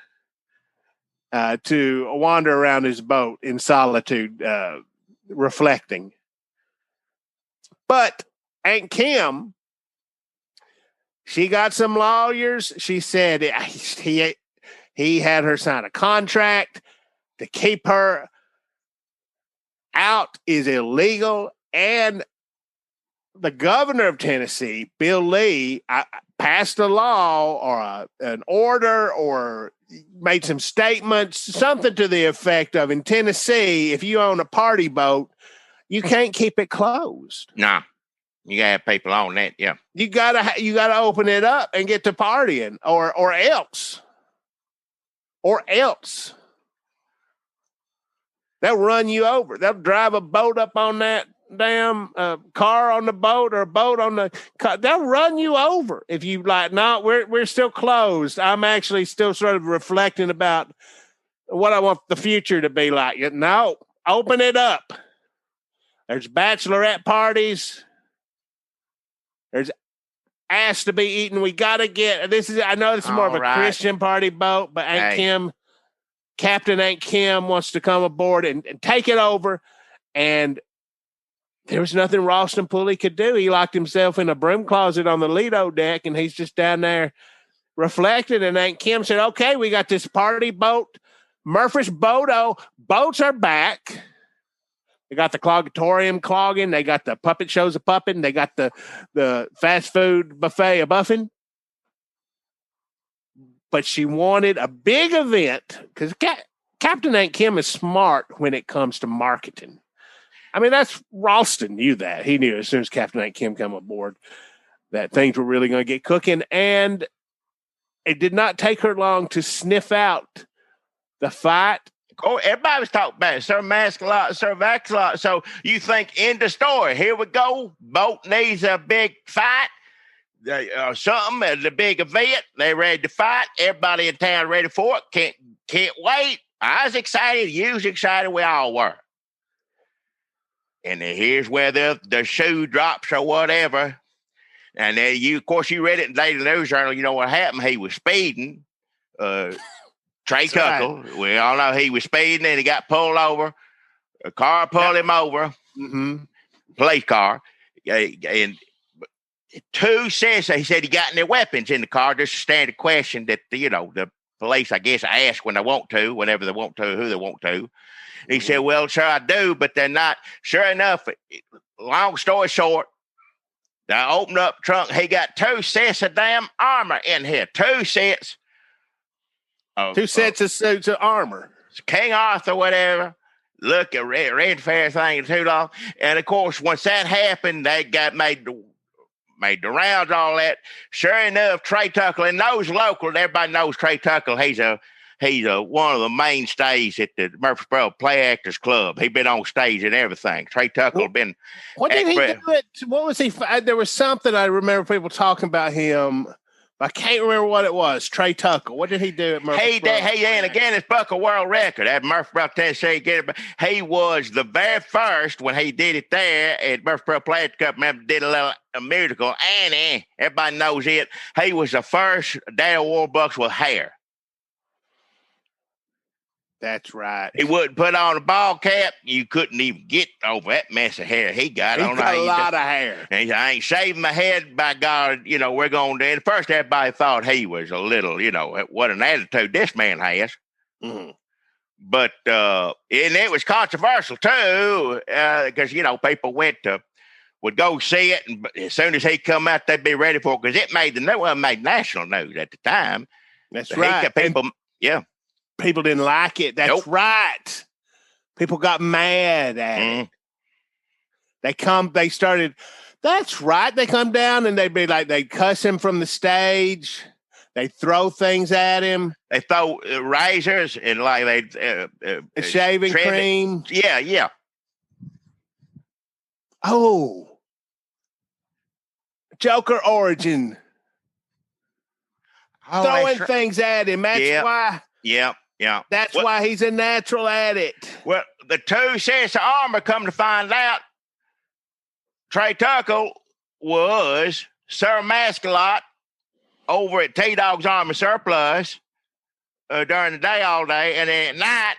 to wander around his boat in solitude, reflecting. But Aunt Kim, she got some lawyers. She said he had her sign a contract to keep her out is illegal. And the governor of Tennessee, Bill Lee, passed a law or an order or made some statements, something to the effect of, in Tennessee, if you own a party boat, you can't keep it closed. Nah. You gotta have people on that, yeah. You gotta open it up and get to partying, or else they'll run you over. They'll drive a boat up on that damn car on the boat or a boat on the car. They'll run you over if you like. No, we're still closed. I'm actually still sort of reflecting about what I want the future to be like. No, open it up. There's bachelorette parties. There's ass to be eaten. We got to get this. I know this is more of a Christian party boat, but Captain Aunt Kim wants to come aboard and take it over. And there was nothing Ralston Pulley could do. He locked himself in a broom closet on the Lido deck, and he's just down there reflecting. And Aunt Kim said, okay, we got this party boat, Murphy's Bodo. Boats are back. They got the clogatorium clogging. They got the puppet shows a puppet. They got the fast food buffet a buffing. But she wanted a big event because Captain Aunt Kim is smart when it comes to marketing. I mean, that's Ralston knew that. He knew as soon as Captain Aunt Kim came aboard that things were really going to get cooking. And it did not take her long to sniff out the fight. Oh, everybody was talking about it. Sir Mascalot, Sir Vaxalot. So you think, end the story. Here we go. Boat needs a big fight. Something at the big event. They ready to fight. Everybody in town ready for it. Can't wait. I was excited. You was excited. We all were. And then here's where the shoe drops or whatever. And then of course, you read it in the Daily News Journal. You know what happened? He was speeding. Trey Tuckle. Right. We all know he was speeding and he got pulled over. A car pulled him over. Mm-hmm. Police car. And 2 cents, he said he got any weapons in the car. Just a standard question that, the police, I guess, ask when they want to, whenever they want to, who they want to. He said, well, sure, I do, but they're not. Sure enough, long story short, they opened up the trunk. He got 2 sets of damn armor in here. 2 sets. 2 sets of suits of armor. King Arthur, whatever. Look at red fair thing too long. And of course, once that happened, they got made the rounds, all that. Sure enough, Trey Tuckle, and those local, everybody knows Trey Tuckle. He's one of the mainstays at the Murfreesboro Play Actors Club. He's been on stage and everything. Trey Tuckle been. What did he do? What was he? There was something I remember people talking about him. I can't remember what it was. Trey Tuckle. What did he do at Murfreesboro? And again, it's broke a world record at Murfreesboro, Tennessee. He was the very first when he did it there at Murfreesboro Play Cup. Remember, did a musical. Annie, everybody knows it. He was the first Daniel Warbucks with hair. That's right. He wouldn't put on a ball cap. You couldn't even get over that mess of hair he got. He got a lot of hair. And he said, I ain't shaving my head. By God, we're going to. And first, everybody thought he was a little, what an attitude this man has. Mm-hmm. But and it was controversial too, because people would go see it, and as soon as he come out, they'd be ready for it because it made national news at the time. That's right. People didn't like it. That's right. People got mad at it. They started. That's right. They come down and they'd be like, they cuss him from the stage. They throw things at him. They throw razors and like shaving cream. Yeah. Oh, Joker origin. Oh, Throwing things at him. That's why. Yeah. That's why he's a natural at it. Well, the 2 sets of armor, come to find out, Trey Tucker was Sir Mascalot over at T-Dog's Army Surplus during the day all day, and then at night,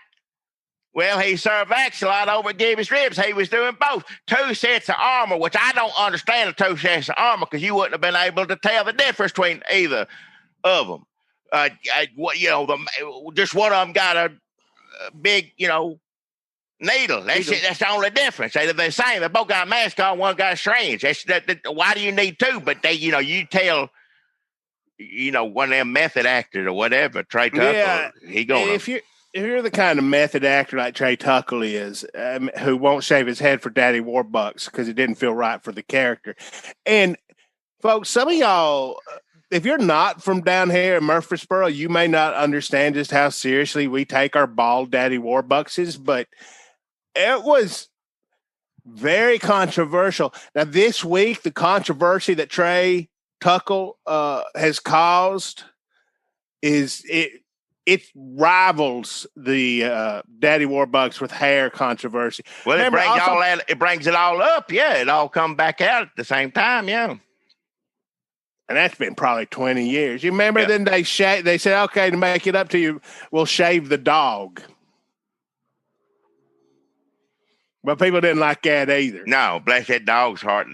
well, he served Axelot over at Gibby's Ribs. He was doing both. 2 sets of armor, which I don't understand the 2 sets of armor because you wouldn't have been able to tell the difference between either of them. Just one of them got a big, needle. That's it. That's the only difference. They're the same. They both got a mask on. One got a syringe. Why do you need 2? But they, you tell, one of them method actors or whatever. Trey Tucker, he going. If you're the kind of method actor like Trey Tucker is, who won't shave his head for Daddy Warbucks because it didn't feel right for the character, and folks, some of y'all. If you're not from down here in Murfreesboro, you may not understand just how seriously we take our bald Daddy Warbuckses, but it was very controversial. Now, this week, the controversy that Trey Tucker has caused it rivals the Daddy Warbucks with hair controversy. Well, it brings it all up. Yeah, it all come back out at the same time. Yeah. And that's been probably 20 years. You remember then they said, okay, to make it up to you, we'll shave the dog. But people didn't like that either. No, bless that dog's heart.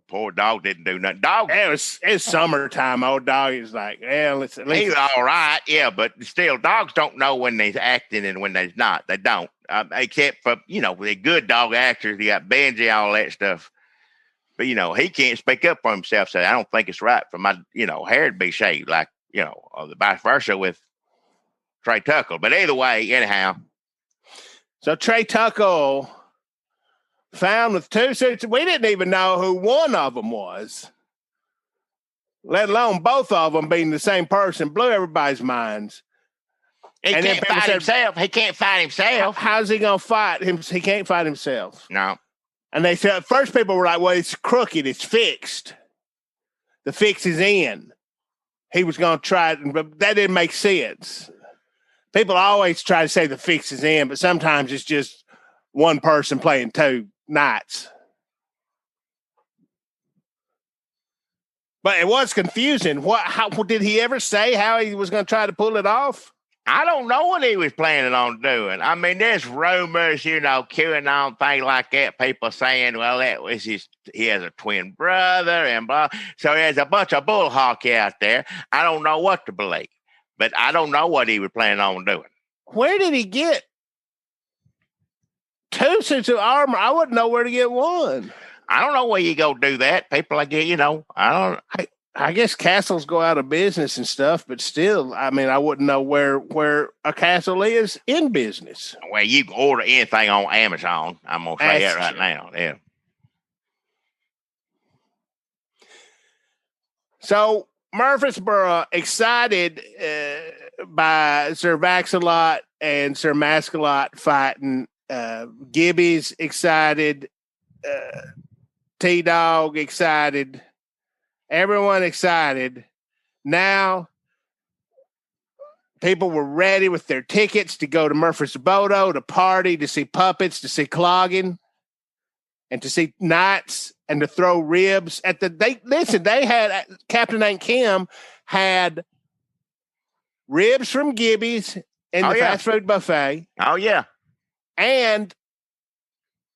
Poor dog didn't do nothing. It's summertime. Old dog is like, he's all right. Yeah, but still, dogs don't know when they're acting and when they're not. They don't. Except for, the good dog actors. You got Benji, all that stuff. But, he can't speak up for himself. So I don't think it's right for my, hair to be shaved like, or the vice versa with Trey Tucker. But either way, anyhow. So Trey Tucker found with 2 suits. We didn't even know who one of them was, let alone both of them being the same person. Blew everybody's minds. He can't fight himself. He can't fight himself. How's he going to fight him? He can't fight himself. No. And they said, first people were like, well, it's crooked. It's fixed. The fix is in. He was going to try it, but that didn't make sense. People always try to say the fix is in, but sometimes it's just one person playing 2 knights. But it was confusing. How did he ever say how he was going to try to pull it off? I don't know what he was planning on doing. I mean, there's rumors, QAnon, things like that. People saying, well, he has a twin brother and blah. So there's a bunch of bull hockey out there. I don't know what to believe, but I don't know what he was planning on doing. Where did he get 2 suits of armor? I wouldn't know where to get one. I don't know where you go do that. People like, I guess castles go out of business and stuff, but still, I mean, I wouldn't know where a castle is in business. Well, you can order anything on Amazon. I'm going to say that right now. Yeah. So Murfreesboro excited by Sir Vaxalot and Sir Mascalot fighting. Gibby's excited. T-Dog excited. Everyone excited. Now, people were ready with their tickets to go to Murfreesboro to party, to see puppets, to see clogging, and to see knights, and to throw ribs at they had Captain Aunt Kim had ribs from Gibby's in the fast food buffet. Oh, yeah. And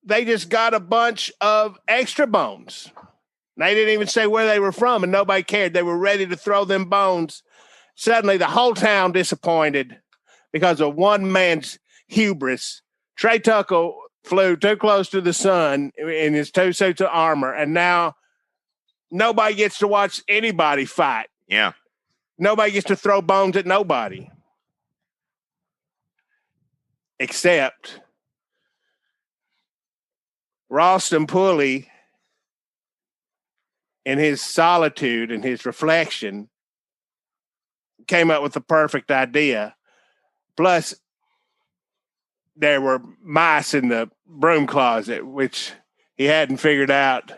they just got a bunch of extra bones. They didn't even say where they were from, and nobody cared. They were ready to throw them bones. Suddenly, the whole town disappointed because of one man's hubris. Trey Tucker flew too close to the sun in his 2 suits of armor, and now nobody gets to watch anybody fight. Yeah. Nobody gets to throw bones at nobody. Except Ralston Pulley, in his solitude and his reflection, came up with the perfect idea. Plus, there were mice in the broom closet, which he hadn't figured out.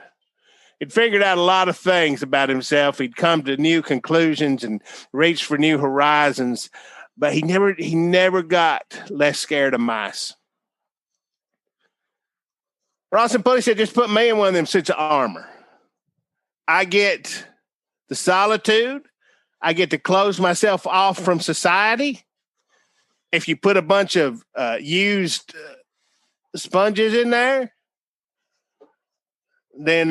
He'd figured out a lot of things about himself. He'd come to new conclusions and reached for new horizons, but he never got less scared of mice. Ross and Pulley said, just put me in one of them suits of armor. I get the solitude. I get to close myself off from society. If you put a bunch of used sponges in there, then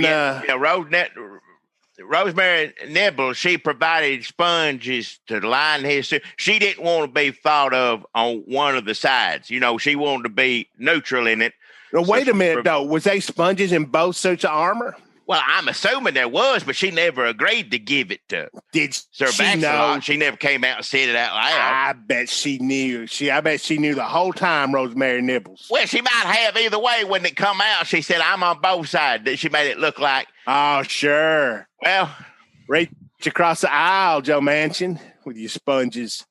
Rosemary Nibble, she provided sponges to line his suit. She didn't want to be thought of on one of the sides. You know, she wanted to be neutral in it. Now, wait a minute, though. Was they sponges in both suits of armor? Well, I'm assuming there was, but she never agreed to give it to Did Sir she know? She never came out and said it out loud. I bet she knew. I bet she knew the whole time, Rosemary Nibbles. Well, she might have either way. When it come out, she said, I'm on both sides. She made it look like. Oh, sure. Well, reach across the aisle, Joe Manchin, with your sponges.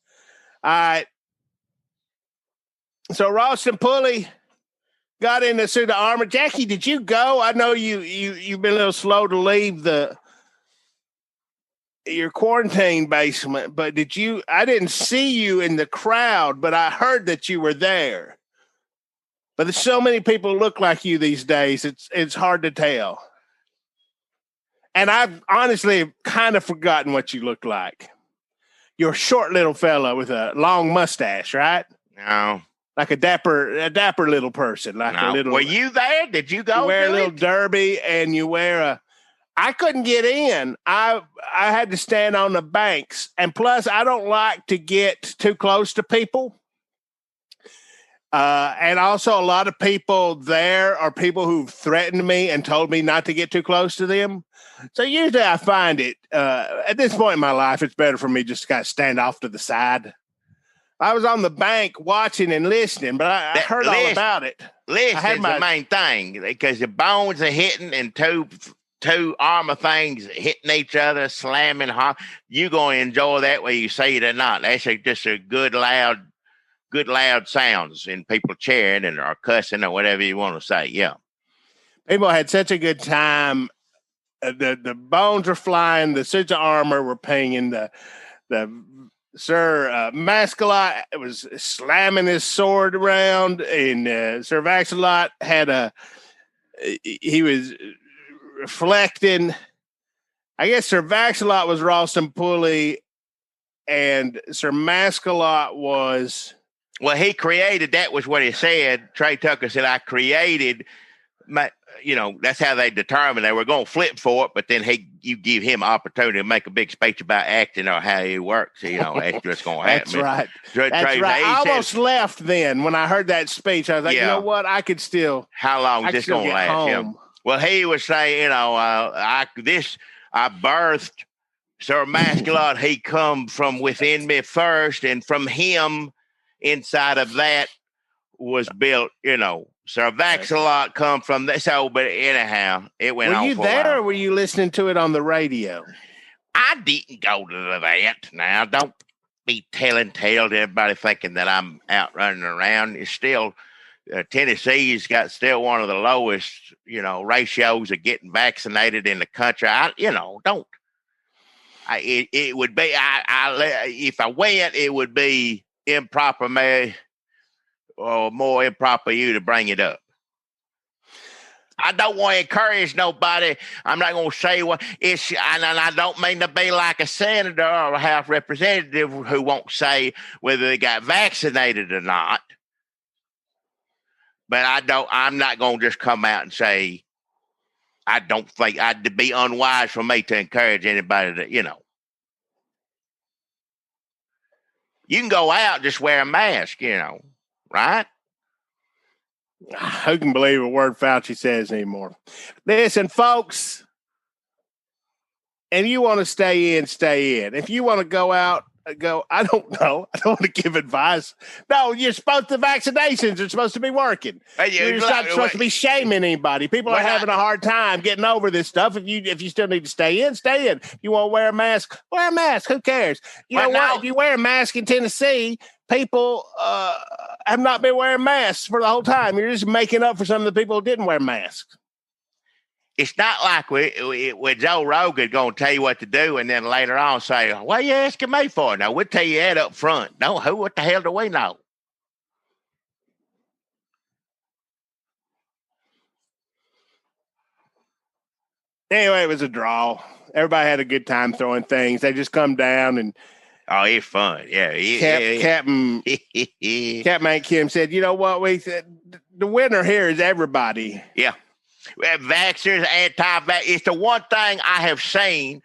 All right. So Ross and Pulley got in the suit of armor. Jackie, did you go? I know you've been a little slow to leave your quarantine basement, but did you? I didn't see you in the crowd, but I heard that you were there. But there's so many people who look like you these days. It's hard to tell. And I've honestly kind of forgotten what you look like. You're a short little fella with a long mustache, right? No. Like a dapper little person. Like no. a little. Were you there? Did you go? You wear a little derby and you wear a. I couldn't get in. I had to stand on the banks, and plus I don't like to get too close to people. And also a lot of people there are people who've threatened me and told me not to get too close to them. So usually I find it at this point in my life, it's better for me just to kind of stand off to the side. I was on the bank watching and listening, but I heard all about it. Listening is the main thing because the bones are hitting and two armor things hitting each other, slamming hard. You're going to enjoy that whether you say it or not. That's just a good loud sounds and people cheering and or cussing or whatever you want to say. Yeah. People had such a good time. The bones were flying. The suits of armor were pinging. The Sir Mascalot was slamming his sword around, and Sir Vaxalot he was reflecting. I guess Sir Vaxalot was Ross and Pulley, and Sir Mascalot was. Well, he created. That was what he said. Trey Tucker said, "I created my." You know, that's how they determined they were going to flip for it. But then you give him opportunity to make a big speech about acting or how he works. You know, that's what's going to happen. That's right. That's right. I almost left then when I heard that speech. I was like, you know what? I could still. How long is this going to last? Yeah. Well, he was saying, you know, I birthed Sir Mascalot. He come from within me first, and from him, inside of that was built, you know. Sir Vaxalot come from this. So, but anyhow, it went on. Were you there or were you listening to it on the radio? I didn't go to that. Now, don't be telling tales to everybody thinking that I'm out running around. It's still, Tennessee's got still one of the lowest, you know, ratios of getting vaccinated in the country. It would be, if I went, it would be improper or more improper you to bring it up. I don't want to encourage nobody. I'm not going to say what it's, and I don't mean to be like a senator or a House representative who won't say whether they got vaccinated or not. But I'm not going to just come out and say, I don't think it'd be unwise for me to encourage anybody to, you know. You can go out, just wear a mask, you know. Right? Who can believe a word Fauci says anymore? Listen, folks, if you want to stay in, stay in. If you want to go out, go. I don't know. I don't want to give advice. No, you're supposed to. Vaccinations are supposed to be working. You're not supposed to be shaming anybody. People are having a hard time getting over this stuff. If you still need to stay in, stay in. You want to wear a mask? Wear a mask. Who cares? You know what? If you wear a mask in Tennessee, people have not been wearing masks for the whole time. You're just making up for some of the people who didn't wear masks. it's not like with Joe Rogan going to tell you what to do and then later on say, what are you asking me for? No, we'll tell you that up front. No, what the hell do we know? Anyway, it was a draw. Everybody had a good time throwing things. They just come down and it's fun. Yeah. Captain Manchin said, you know what? We said the winner here is everybody. Yeah. Vaxxers, anti-vax. It's the one thing I have seen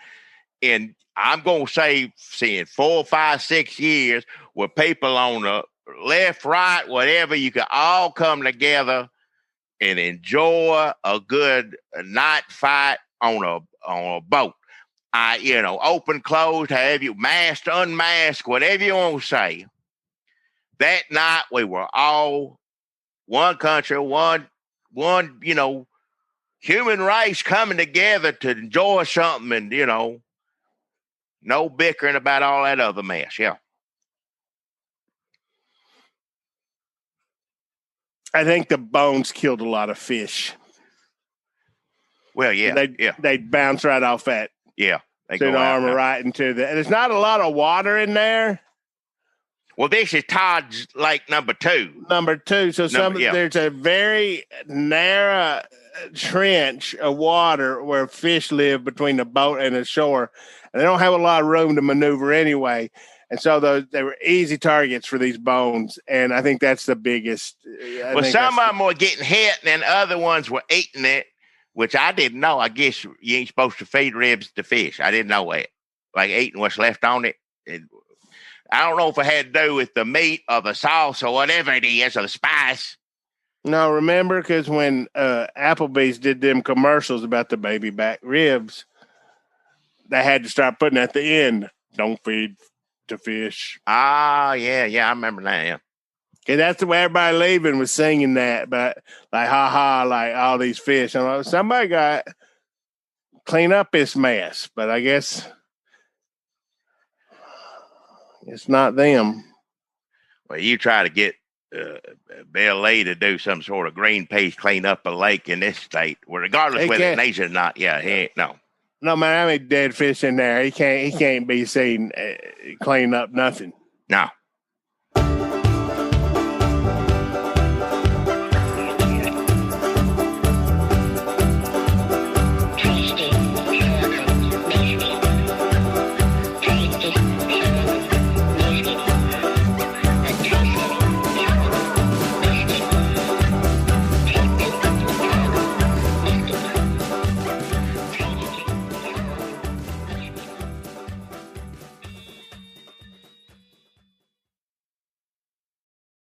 in, I'm going to say, seeing 4, 5, 6 years where people on the left, right, whatever, you can all come together and enjoy a good night fight on a boat. Open, closed, have you masked, unmasked, whatever you want to say. That night we were all one country, one, human race coming together to enjoy something and, no bickering about all that other mess. Yeah. I think the bones killed a lot of fish. Well, yeah. They'd bounce right off that. Yeah. They go arm right into the. And there's not a lot of water in there. Well, this is Todd's Lake number 2. So there's a very narrow trench of water where fish live between the boat and the shore. And they don't have a lot of room to maneuver anyway. And so they were easy targets for these bones. And I think that's the biggest. Some of them were getting hit and then other ones were eating it, which I didn't know. I guess you ain't supposed to feed ribs to fish. I didn't know that. Like eating what's left on it. I don't know if it had to do with the meat or the sauce or whatever it is or the spice. No, remember, because when Applebee's did them commercials about the baby back ribs, they had to start putting at the end, don't feed to fish. Ah, yeah, I remember that, yeah. Okay, that's the way everybody leaving was singing that, but like, like all these fish. I'm like, somebody got clean up this mess, but I guess it's not them. Well, you try to get Bill Lee to do some sort of Greenpeace clean up a lake in this state, regardless whether it's nature or not. Yeah, he ain't, no. No matter how many dead fish in there, he can't be seen cleaning up nothing. No.